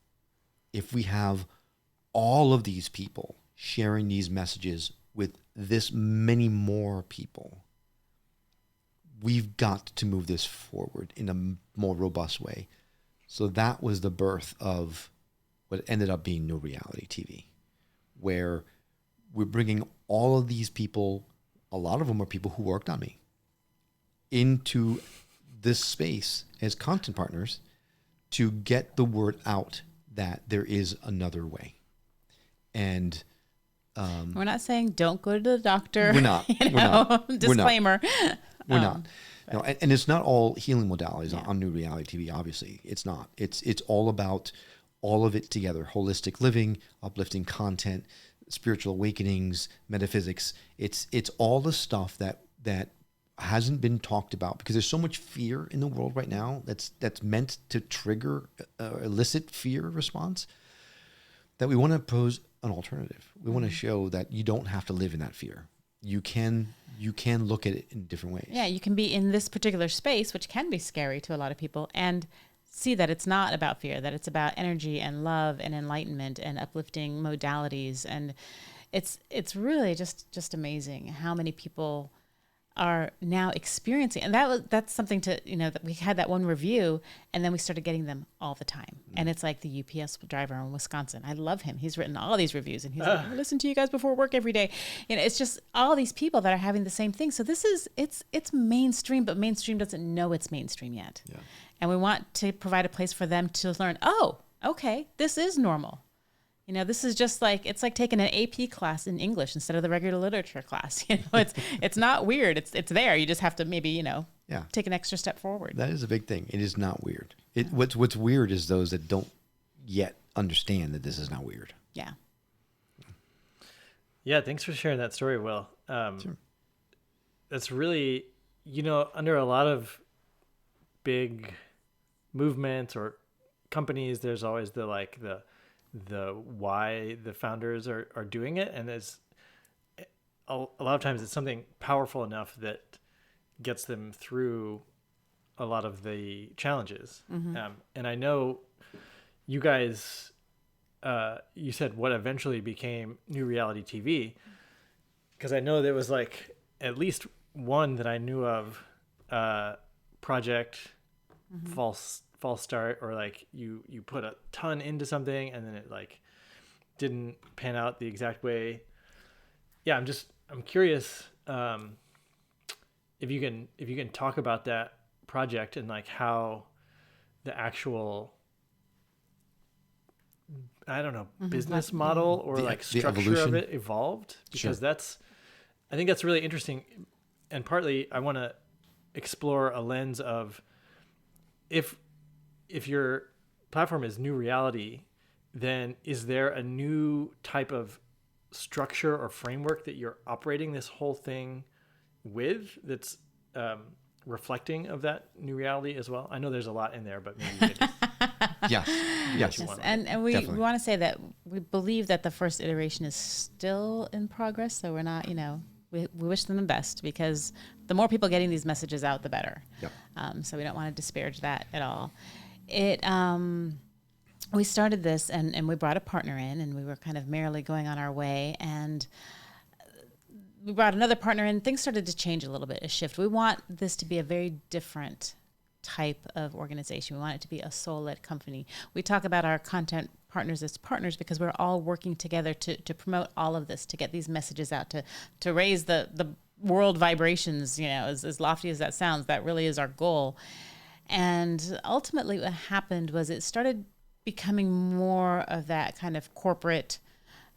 if we have all of these people sharing these messages with this many more people? We've got to move this forward in a more robust way. So that was the birth of what ended up being No Reality TV, where we're bringing all of these people, a lot of them are people who worked on me, into this space as content partners to get the word out that there is another way. And we're not saying don't go to the doctor. We're not. Disclaimer. We're not. No, and it's not all healing modalities on New Reality TV, obviously. It's not. It's all about all of it together. Holistic living, uplifting content, spiritual awakenings, metaphysics. It's all the stuff that hasn't been talked about because there's so much fear in the world right now that's meant to trigger elicit fear response, that we want to pose an alternative. We want to show that you don't have to live in that fear. You can look at it in different ways. Yeah, you can be in this particular space, which can be scary to a lot of people, and see that it's not about fear, that it's about energy and love and enlightenment and uplifting modalities. And it's really just amazing how many people are now experiencing, and that's something to, that we had that one review, and then we started getting them all the time. And it's like the UPS driver in Wisconsin. I love him. He's written all these reviews, and he's like, I listen to you guys before work every day. It's just all these people that are having the same thing. So this is, it's mainstream, but mainstream doesn't know it's mainstream yet. Yeah. And we want to provide a place for them to learn, oh, okay, this is normal. This is just like, it's like taking an AP class in English instead of the regular literature class. It's not weird. It's there. You just have to maybe, take an extra step forward. That is a big thing. It is not weird. What's weird is those that don't yet understand that this is not weird. Yeah. Yeah. Thanks for sharing that story, Will. Sure. That's really, under a lot of big movements or companies, there's always the why the founders are doing it, and there's a lot of times it's something powerful enough that gets them through a lot of the challenges. And I know you guys, you said what eventually became New Reality TV, because I know there was like at least one that I knew of, project false start, or like you put a ton into something and then it like didn't pan out the exact way. Yeah, I'm curious if you can talk about that project and like how the actual, I don't know, business model or like structure of it evolved, because I think that's really interesting. And partly I want to explore a lens of, if your platform is New Reality, then is there a new type of structure or framework that you're operating this whole thing with that's reflecting of that new reality as well? I know there's a lot in there, but maybe you could Yes. And we want to say that we believe that the first iteration is still in progress. So we're not, we wish them the best, because the more people getting these messages out, the better. Yep. So we don't want to disparage that at all. We started this and we brought a partner in, and we were kind of merrily going on our way, and we brought another partner in. Things started to change a little bit, a shift. We want this to be a very different type of organization. We want it to be a soul-led company. We talk about our content partners as partners because we're all working together to promote all of this, to get these messages out, to raise the world vibrations, as lofty as that sounds. That really is our goal. And ultimately what happened was it started becoming more of that kind of corporate,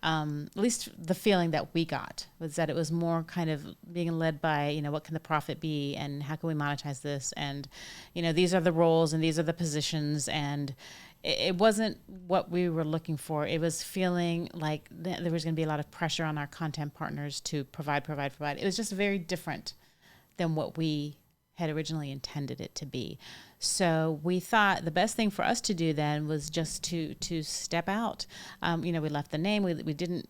at least the feeling that we got was that it was more kind of being led by, what can the profit be and how can we monetize this? And, these are the roles and these are the positions. And it wasn't what we were looking for. It was feeling like there was going to be a lot of pressure on our content partners to provide. It was just very different than what we had originally intended it to be. So we thought the best thing for us to do then was just to step out. We left the name. We don't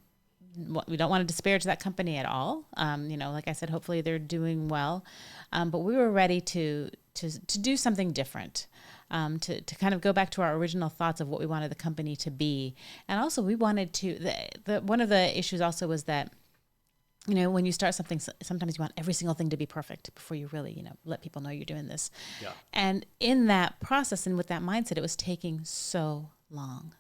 want to disparage that company at all. Like I said, hopefully they're doing well. But we were ready to do something different, to kind of go back to our original thoughts of what we wanted the company to be. And also we wanted to, one of the issues also was that, when you start something, sometimes you want every single thing to be perfect before you really, let people know you're doing this. Yeah. And in that process and with that mindset, it was taking so long.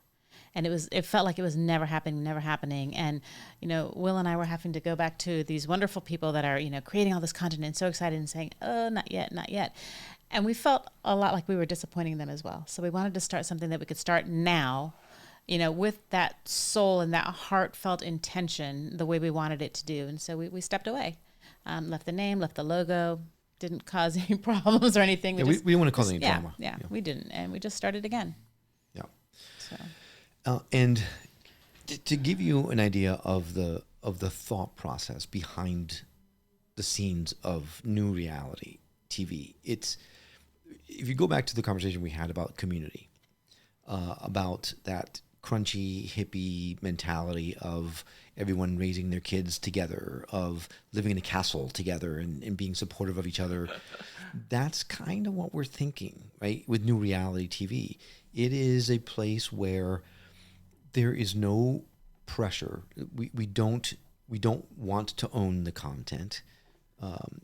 And it felt like it was never happening. And, Will and I were having to go back to these wonderful people that are, creating all this content and so excited and saying, oh, not yet. And we felt a lot like we were disappointing them as well. So we wanted to start something that we could start now, with that soul and that heartfelt intention, the way we wanted it to do. And so we stepped away, left the name, left the logo, didn't cause any problems or anything. We didn't want to cause any drama. Yeah, we didn't. And we just started again. Yeah. So. And to give you an idea of the thought process behind the scenes of New Reality TV, if you go back to the conversation we had about community, about that crunchy hippie mentality of everyone raising their kids together, of living in a castle together and being supportive of each other. That's kind of what we're thinking, right? With New Reality TV. It is a place where there is no pressure. We don't want to own the content.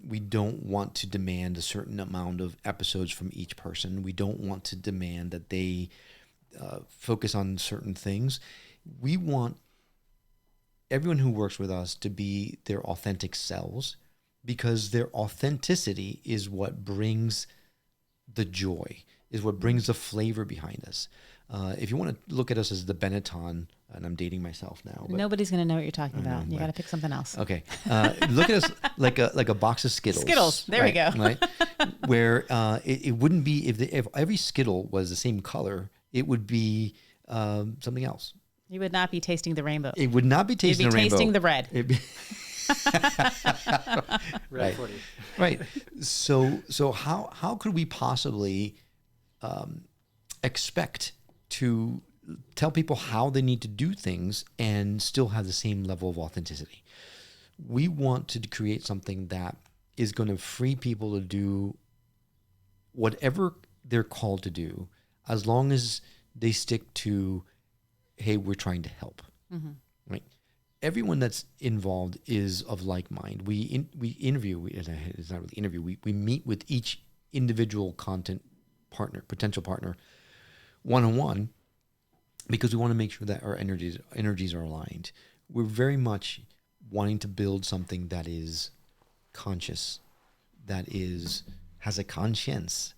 We don't want to demand a certain amount of episodes from each person. We don't want to demand that they focus on certain things. We want everyone who works with us to be their authentic selves, because their authenticity is what brings the joy, is what brings the flavor behind us. If you want to look at us as the Benetton, and I'm dating myself now. But Nobody's going to know what you're talking about. You but- got to pick something else. Okay, look at us like a box of Skittles. Skittles. There we go. Right? Where it wouldn't be if every Skittle was the same color, it would be something else. You would not be tasting the rainbow. It would not be tasting You'd be the rainbow. tasting the red. It'd be- Red Right. 40. Right. So how could we possibly expect to tell people how they need to do things and still have the same level of authenticity? We want to create something that is going to free people to do whatever they're called to do, as long as they stick to, hey, we're trying to help. Right? Everyone that's involved is of like mind. We interview. It's not really interview. We meet with each individual content partner, potential partner, one-on-one, because we want to make sure that our energies are aligned. We're very much wanting to build something that is conscious, that has a conscience,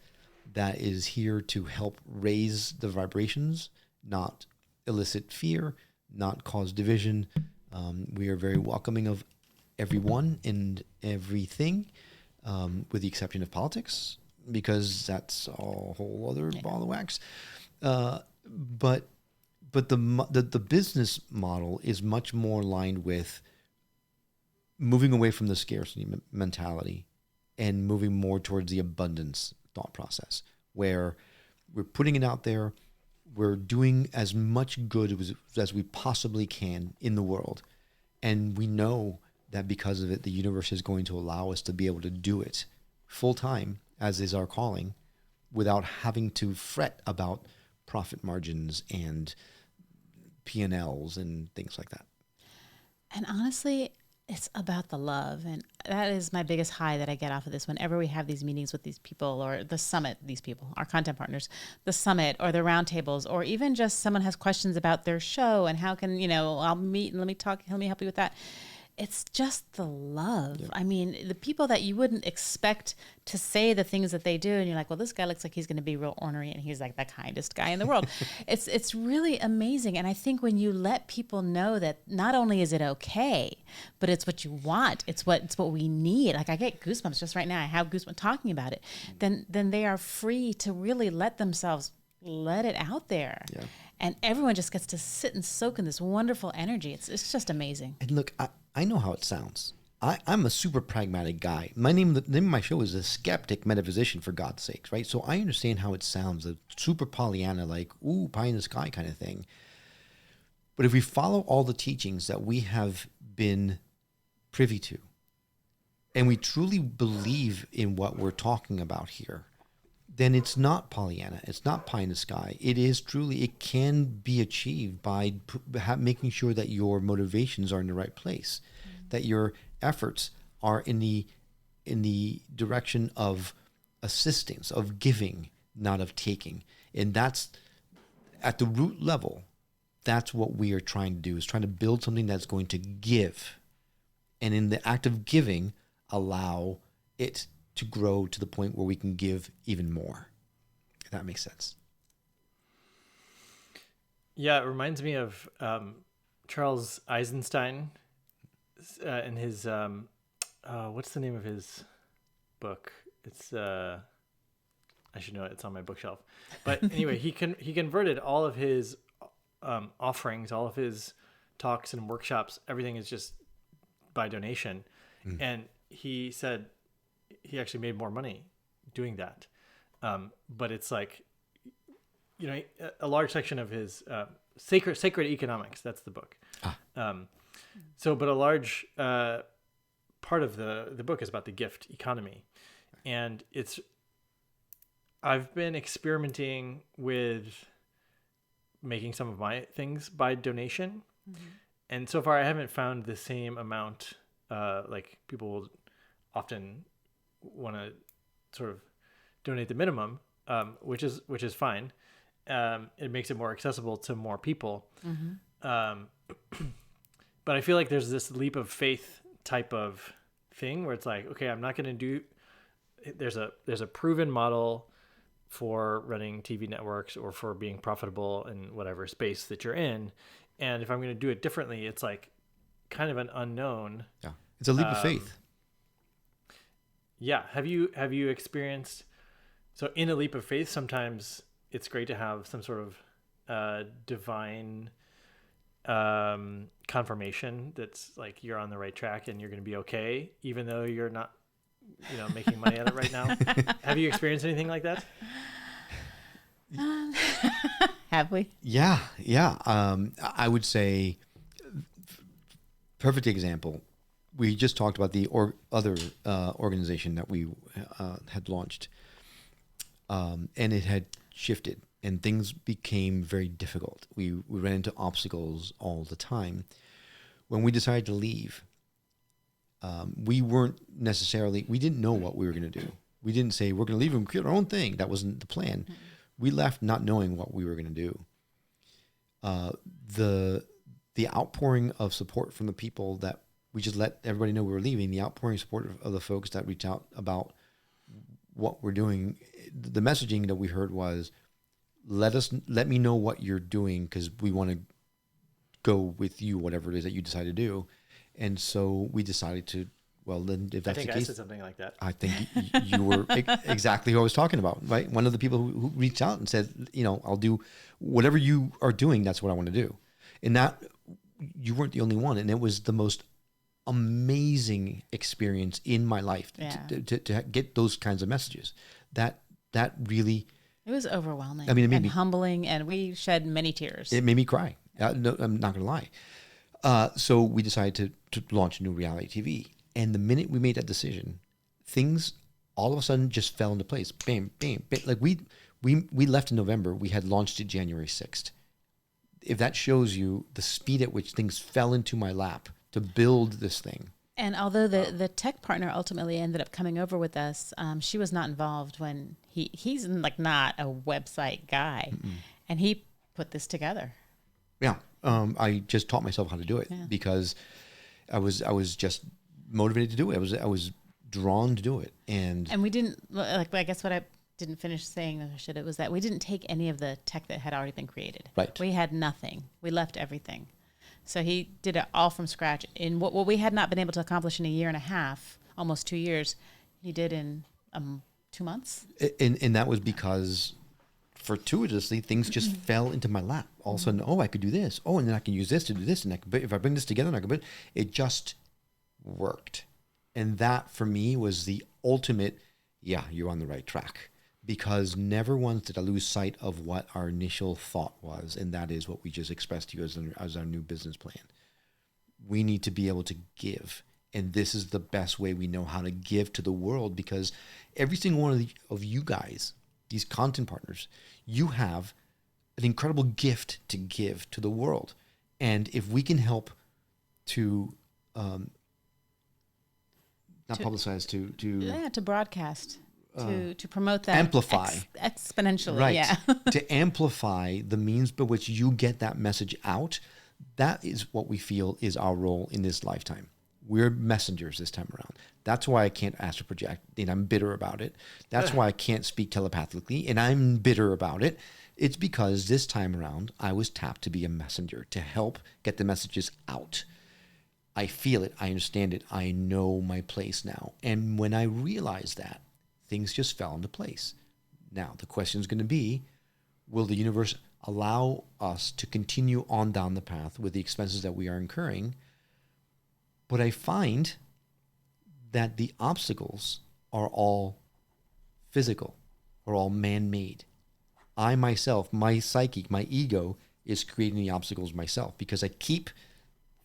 that is here to help raise the vibrations, not elicit fear, not cause division. We are very welcoming of everyone and everything, with the exception of politics, because that's a whole other ball of wax. But the business model is much more aligned with moving away from the scarcity mentality and moving more towards the abundance thought process, where we're putting it out there. We're doing as much good as we possibly can in the world. And we know that because of it, the universe is going to allow us to be able to do it full time, as is our calling, without having to fret about profit margins and P&Ls and things like that. And honestly, it's about the love. And that is my biggest high that I get off of this. Whenever we have these meetings with these people, or the summit, these people, our content partners, the summit or the roundtables, or even just someone has questions about their show and how can, I'll meet and let me help you with that. It's just the love. Yeah. I mean, the people that you wouldn't expect to say the things that they do, and you're like, well, this guy looks like he's going to be real ornery, and he's like the kindest guy in the world. It's really amazing. And I think when you let people know that not only is it okay, but it's what you want, it's what we need. Like, I get goosebumps just right now. I have goosebumps talking about it. Then they are free to really let it out there. Yeah. And everyone just gets to sit and soak in this wonderful energy. It's just amazing. And look, I know how it sounds. I'm a super pragmatic guy. The name of my show is The Skeptic Metaphysician, for God's sakes, right? So I understand how it sounds, a super Pollyanna, like, ooh, pie in the sky kind of thing. But if we follow all the teachings that we have been privy to, and we truly believe in what we're talking about here, then it's not Pollyanna. It's not pie in the sky. It can be achieved by making sure that your motivations are in the right place, that your efforts are in the direction of assistance, of giving, not of taking. And that's at the root level. That's what we are trying to do, is trying to build something that's going to give. And in the act of giving, allow it to grow to the point where we can give even more. If that makes sense. Yeah, it reminds me of Charles Eisenstein in his what's the name of his book? It's I should know it. It's on my bookshelf. But anyway, he converted all of his offerings, all of his talks and workshops. Everything is just by donation, and he said he actually made more money doing that. But it's like, a large section of his Sacred Economics, that's the book. But a large part of the book is about the gift economy. And I've been experimenting with making some of my things by donation. Mm-hmm. And so far I haven't found the same amount, like people will often want to sort of donate the minimum, which is fine. It makes it more accessible to more people. But I feel like there's this leap of faith type of thing where it's like, okay, I'm not going to do. There's a proven model for running TV networks or for being profitable in whatever space that you're in, and if I'm going to do it differently, it's like kind of an unknown. Yeah, it's a leap of faith. Yeah. Have you experienced? So in a leap of faith, sometimes it's great to have some sort of divine confirmation that's like you're on the right track and you're going to be okay, even though you're not, making money at it right now. Have you experienced anything like that? Have we? Yeah. I would say, perfect example. We just talked about the other organization that we had launched, and it had shifted, and things became very difficult. We ran into obstacles all the time. When we decided to leave, we didn't know what we were going to do. We didn't say we're going to leave and create our own thing. That wasn't the plan. Mm-hmm. We left not knowing what we were going to do. The outpouring of support from the people that we just let everybody know we were leaving, the outpouring support of the folks that reached out about what we're doing, the messaging that we heard was, let me know what you're doing because we want to go with you, whatever it is that you decide to do. And so we decided to, well, then if that's the case, I said something like that. I think you were exactly who I was talking about, right? One of the people who reached out and said, I'll do whatever you are doing. That's what I want to do. And that, you weren't the only one. And it was the most amazing experience in my life to get those kinds of messages. That really, it was overwhelming. I mean, it made and me humbling, and we shed many tears. It made me cry. No, I'm not going to lie. So we decided to launch a new reality TV. And the minute we made that decision, things all of a sudden just fell into place. Bam, bam, bam. Like we left in November. We had launched it January 6th. If that shows you the speed at which things fell into my lap to build this thing. And although the tech partner ultimately ended up coming over with us, she was not involved when he's like not a website guy. Mm-mm. And he put this together. Yeah. I just taught myself how to do it because I was just motivated to do it. I was drawn to do it. And we didn't, like, I guess what I didn't finish saying, it was that we didn't take any of the tech that had already been created. Right. We had nothing. We left everything. So he did it all from scratch. In what we had not been able to accomplish in a year and a half, almost 2 years, he did in 2 months. And that was because fortuitously things just fell into my lap. All of a sudden, I could do this. Oh, and then I can use this to do this. And if I bring this together, it just worked. And that for me was the ultimate, you're on the right track. Because never once did I lose sight of what our initial thought was, and that is what we just expressed to you as our new business plan. We need to be able to give, and this is the best way we know how to give to the world, because every single one of you guys, these content partners, you have an incredible gift to give to the world. And if we can help to publicize, to broadcast. To promote that, amplify exponentially, right? To amplify the means by which you get that message out. That is what we feel is our role in this lifetime. We're messengers this time around. That's why I can't astral project, and I'm bitter about it. That's why I can't speak telepathically, and I'm bitter about it. It's because this time around I was tapped to be a messenger to help get the messages out. I feel it. I understand it. I know my place now. And when I realized that, things just fell into place. Now, the question is going to be, will the universe allow us to continue on down the path with the expenses that we are incurring? But I find that the obstacles are all physical, are all man-made. I myself, my psyche, my ego is creating the obstacles myself because I keep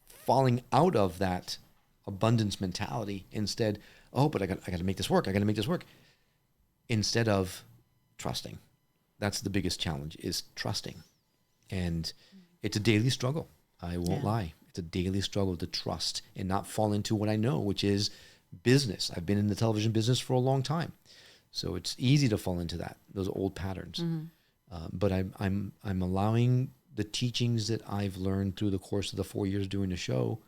falling out of that abundance mentality. Instead, but I got to make this work. I got to make this work. Instead of trusting. That's the biggest challenge, is trusting. And it's a daily struggle. I won't lie. It's a daily struggle to trust and not fall into what I know, which is business. I've been in the television business for a long time, so it's easy to fall into those old patterns. But I'm allowing the teachings that I've learned through the course of the 4 years doing the show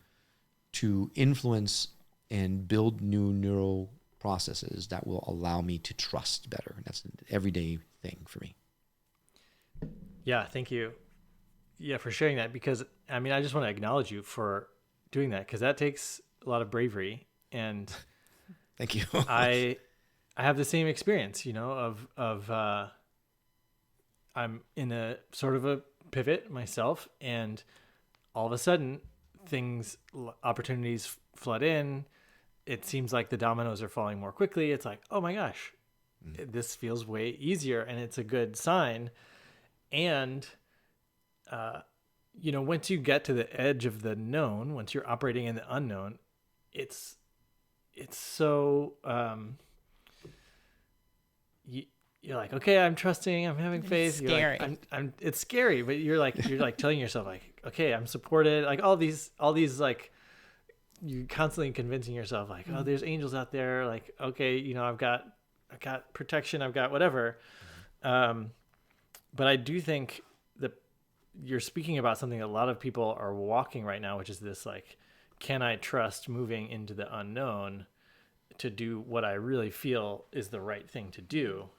to influence and build new neural processes that will allow me to trust better. And that's an everyday thing for me. Yeah, thank you. Yeah, for sharing that, because I mean, I just want to acknowledge you for doing that, because that takes a lot of bravery. And thank you. I have the same experience, of I'm in a sort of a pivot myself, and all of a sudden opportunities flood in. It seems like the dominoes are falling more quickly. It's like, oh my gosh, this feels way easier, and it's a good sign. And, once you get to the edge of the known, once you're operating in the unknown, it's so, you're like, okay, I'm trusting, I'm having faith. It's scary. You're like, it's scary, but you're like telling yourself like, okay, I'm supported. Like all these, like, you constantly convincing yourself like, oh, there's angels out there. Like, okay, I've got protection. I've got whatever. But I do think that you're speaking about something that a lot of people are walking right now, which is this, like, can I trust moving into the unknown to do what I really feel is the right thing to do?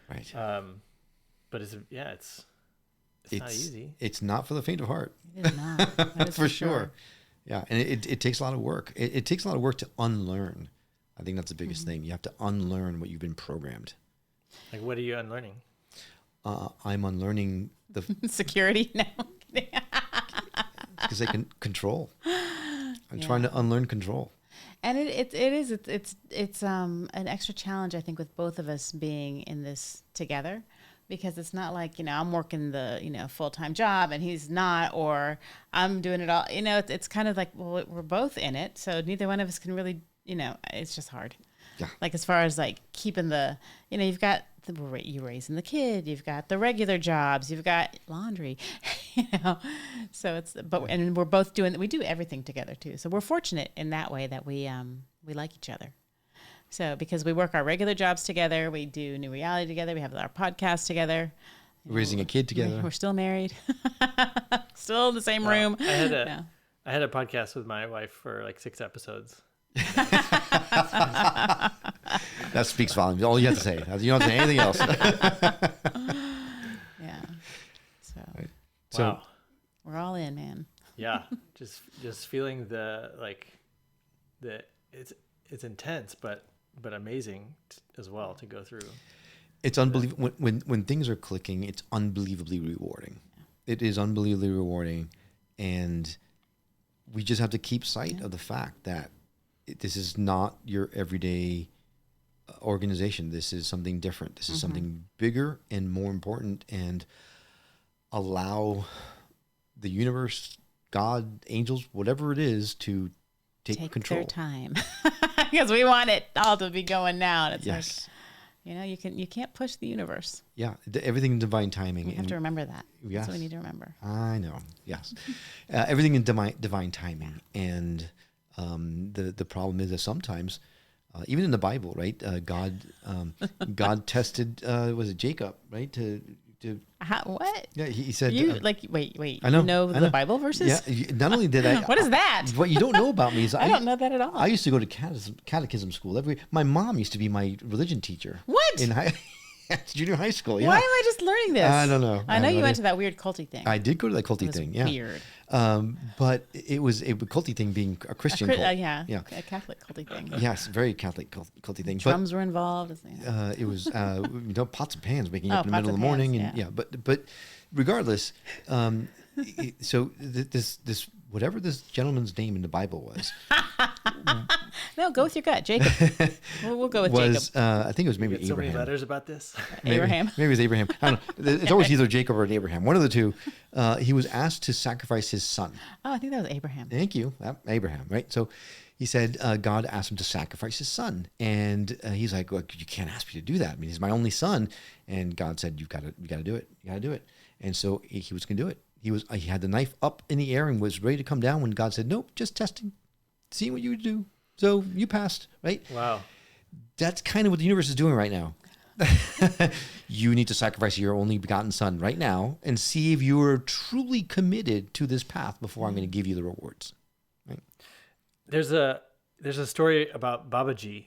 Right. But it's not easy. It's not for the faint of heart. It is not. That is for sure. Yeah. And it takes a lot of work. It takes a lot of work to unlearn. I think that's the biggest thing. You have to unlearn what you've been programmed. Like, what are you unlearning? I'm unlearning the security. No. because they can control. I'm trying to unlearn control. And it's an extra challenge, I think, with both of us being in this together, because it's not like, I'm working the, full-time job and he's not, or I'm doing it all, it's kind of like, well, we're both in it. So neither one of us can really, it's just hard. Yeah. Like, as far as like keeping the, you've got you raising the kid, you've got the regular jobs, you've got laundry, so and we're both we do everything together too. So we're fortunate in that way that we like each other. So because we work our regular jobs together, we do New Reality together, we have our podcast together. Raising a kid together. We're still married, still in the same room. I had a podcast with my wife for like 6 episodes. That speaks volumes. All you have to say. You don't have to say anything else. Yeah. So, right. Wow. We're all in, man. Yeah. Just feeling it's intense, but amazing as well to go through. It's unbelievable when things are clicking. It's unbelievably rewarding. Yeah. It is unbelievably rewarding, and we just have to keep sight of the fact that this is not your everyday organization. This is something different. This is something bigger and more important, and allow the universe, God, angels, whatever it is, to take control. Their time, because we want it all to be going now. And it's yes. like, you can't push the universe. Yeah, everything in divine timing. We have to remember that. Yes. That's what we need to remember. I know. Yes, everything in divine timing. And the problem is that sometimes, even in the Bible, right? God tested was it Jacob, right? What? Yeah, he said. Wait. I know. You know the Bible verses? Yeah. Not only did I. What is that? What you don't know about me is I don't know that at all. I used to go to catechism school. My mom used to be my religion teacher. What? In junior high school. Yeah. Why am I just learning this? I don't know. I know you went to that weird culty thing. I did go to that culty thing. Yeah. Weird. But it was a culty thing being a Christian cult. Yeah. A Catholic culty thing. Yes, very Catholic culty thing. Drums were involved. It was pots and pans waking up in the middle of the morning, and but regardless, so this whatever this gentleman's name in the Bible was. No, go with your gut, Jacob. We'll go with Jacob. I think it was maybe Abraham. So many letters about this. Abraham. Maybe it was Abraham. I don't know. It's always either Jacob or Abraham. One of the two. He was asked to sacrifice his son. Oh, I think that was Abraham. Thank you, Abraham. Right. So he said God asked him to sacrifice his son, and he's like, "Well, you can't ask me to do that. I mean, he's my only son." And God said, "You got to do it. You got to do it." And so he was going to do it. He had the knife up in the air and was ready to come down when God said, "Nope, just testing, seeing what you would do." So you passed, right? Wow. That's kind of what the universe is doing right now. You need to sacrifice your only begotten son right now and see if you are truly committed to this path before I'm going to give you the rewards. Right? There's a story about Babaji,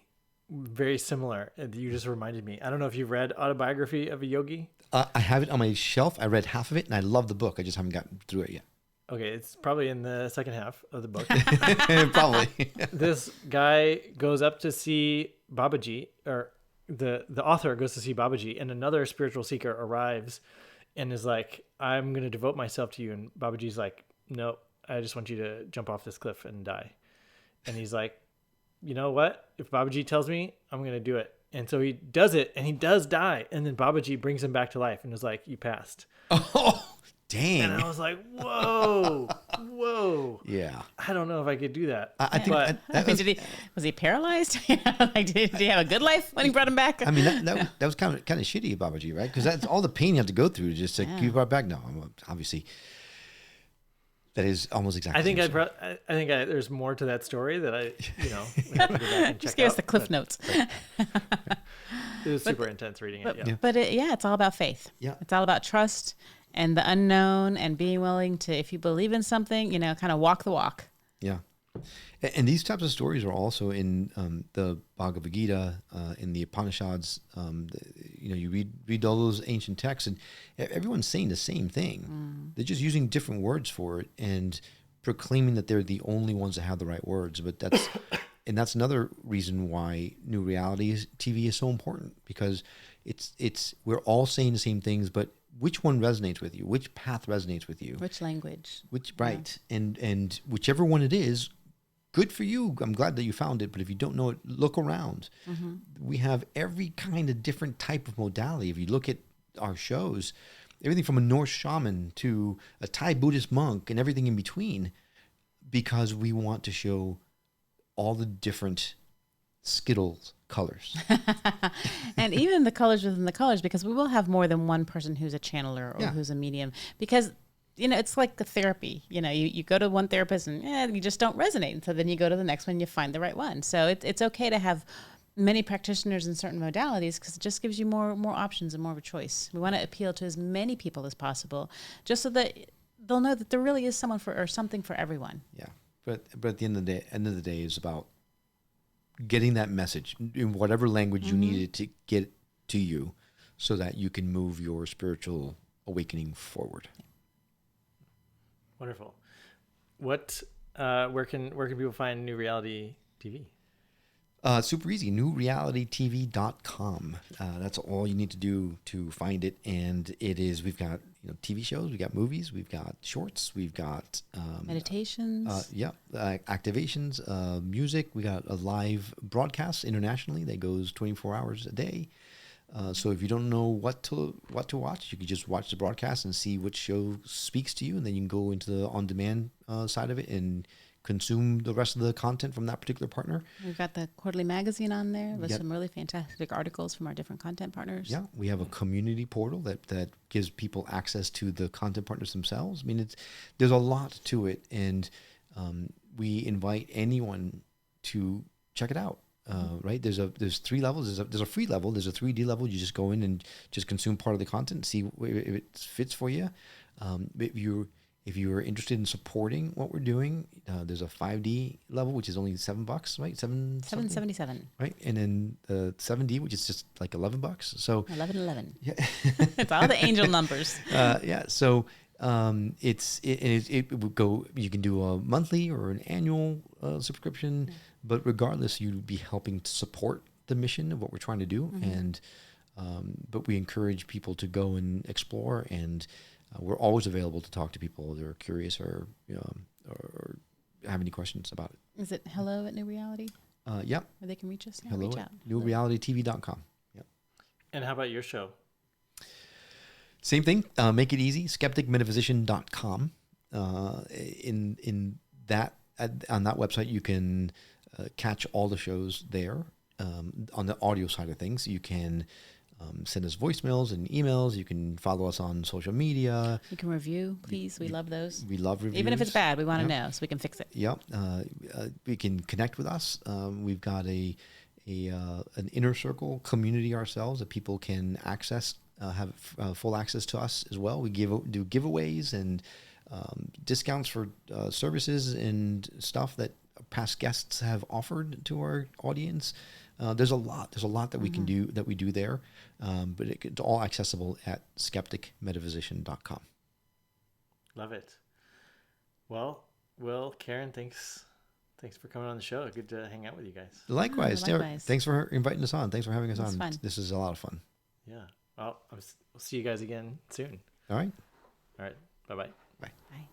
very similar. You just reminded me. I don't know if you've read Autobiography of a Yogi. I have it on my shelf. I read half of it and I love the book. I just haven't gotten through it yet. Okay, it's probably in the second half of the book. Probably. This guy goes up to see Babaji, or the author goes to see Babaji, and another spiritual seeker arrives and is like, I'm going to devote myself to you. And Babaji's like, no, I just want you to jump off this cliff and die. And he's like, you know what? If Babaji tells me, I'm going to do it. And so he does it, and he does die. And then Babaji brings him back to life and is like, you passed. Oh, dang. And I was like, whoa. Yeah. I don't know if I could do that. I think But was he paralyzed? Like, did he have a good life when he brought him back? I mean, that was kind of shitty, Babaji, right? Because that's all the pain you have to go through just to keep brought back. No, obviously, that is almost exactly. I think there's more to that story that we have to go back and Just check give us out, the cliff but notes. It was super intense reading it. Yeah. But it's all about faith. Yeah. It's all about trust and the unknown and being willing to, if you believe in something, kind of walk the walk. Yeah. And these types of stories are also in the Bhagavad Gita, in the Upanishads. You read all those ancient texts, and everyone's saying the same thing. They're just using different words for it and proclaiming that they're the only ones that have the right words. But that's another reason why New Reality TV is so important, because we're all saying the same things, but which one resonates with you? Which path resonates with you? Which language? Right. And whichever one it is, good for you. I'm glad that you found it. But if you don't know it, look around. Mm-hmm. We have every kind of different type of modality. If you look at our shows, everything from a Norse shaman to a Thai Buddhist monk and everything in between, because we want to show all the different Skittles colors. And even the colors within the colors, because we will have more than one person who's a channeler or who's a medium, because it's like a therapy. You go to one therapist and you just don't resonate. And so then you go to the next one, you find the right one. So it's okay to have many practitioners in certain modalities, because it just gives you more options and more of a choice. We want to appeal to as many people as possible, just so that they'll know that there really is someone or something for everyone. Yeah. But at the end of the day is about getting that message in whatever language you need it to get to you, so that you can move your spiritual awakening forward. Wonderful. What? Where can people find New Reality TV? Super easy. NewRealityTV.com. That's all you need to do to find it. And we've got TV shows, we've got movies, we've got shorts, we've got Meditations. Activations, music. We got a live broadcast internationally that goes 24 hours a day. So if you don't know what to watch, you can just watch the broadcast and see which show speaks to you, and then you can go into the on-demand side of it and consume the rest of the content from that particular partner. We've got the quarterly magazine on there with some really fantastic articles from our different content partners. Yeah, we have a community portal that gives people access to the content partners themselves. I mean, there's a lot to it, and we invite anyone to check it out. Right? There's 3 levels. There's a free level. There's a 3D level. You just go in and just consume part of the content and see if it fits for you. If you're interested in supporting what we're doing, there's a 5D level, which is only $7, right? $7.77. Right, and then the 7D, which is just like $11. So 11. Yeah, It's all the angel numbers. So it would go. You can do a monthly or an annual subscription, but regardless, you'd be helping to support the mission of what we're trying to do. And but we encourage people to go and explore, and we're always available to talk to people that are curious or have any questions about it. Is it hello at New Reality? Yeah. Where they can reach us? Yeah, hello reach at out. NewRealityTV.com. Yep. And how about your show? Same thing. Make it easy. SkepticMetaphysician.com. In that on that website, you can catch all the shows there. On the audio side of things, you can send us voicemails and emails. You can follow us on social media. You can review, please. We love those. We love reviews. Even if it's bad, we want to Yep. know so we can fix it. Yep. We can connect with us. We've got an inner circle community ourselves that people can access, have full access to us as well. We do giveaways and discounts for services and stuff that past guests have offered to our audience. There's a lot that we can do, that we do there, but it's all accessible at skepticmetaphysician.com. Love it. Well, Will, Karen, thanks for coming on the show. Good to hang out with you guys. Likewise. Derek, likewise. thanks for inviting us on. Thanks for having us on. fun. This is a lot of fun. Yeah. Well, we'll see you guys again soon. All right. All right. Bye-bye. Bye. Bye.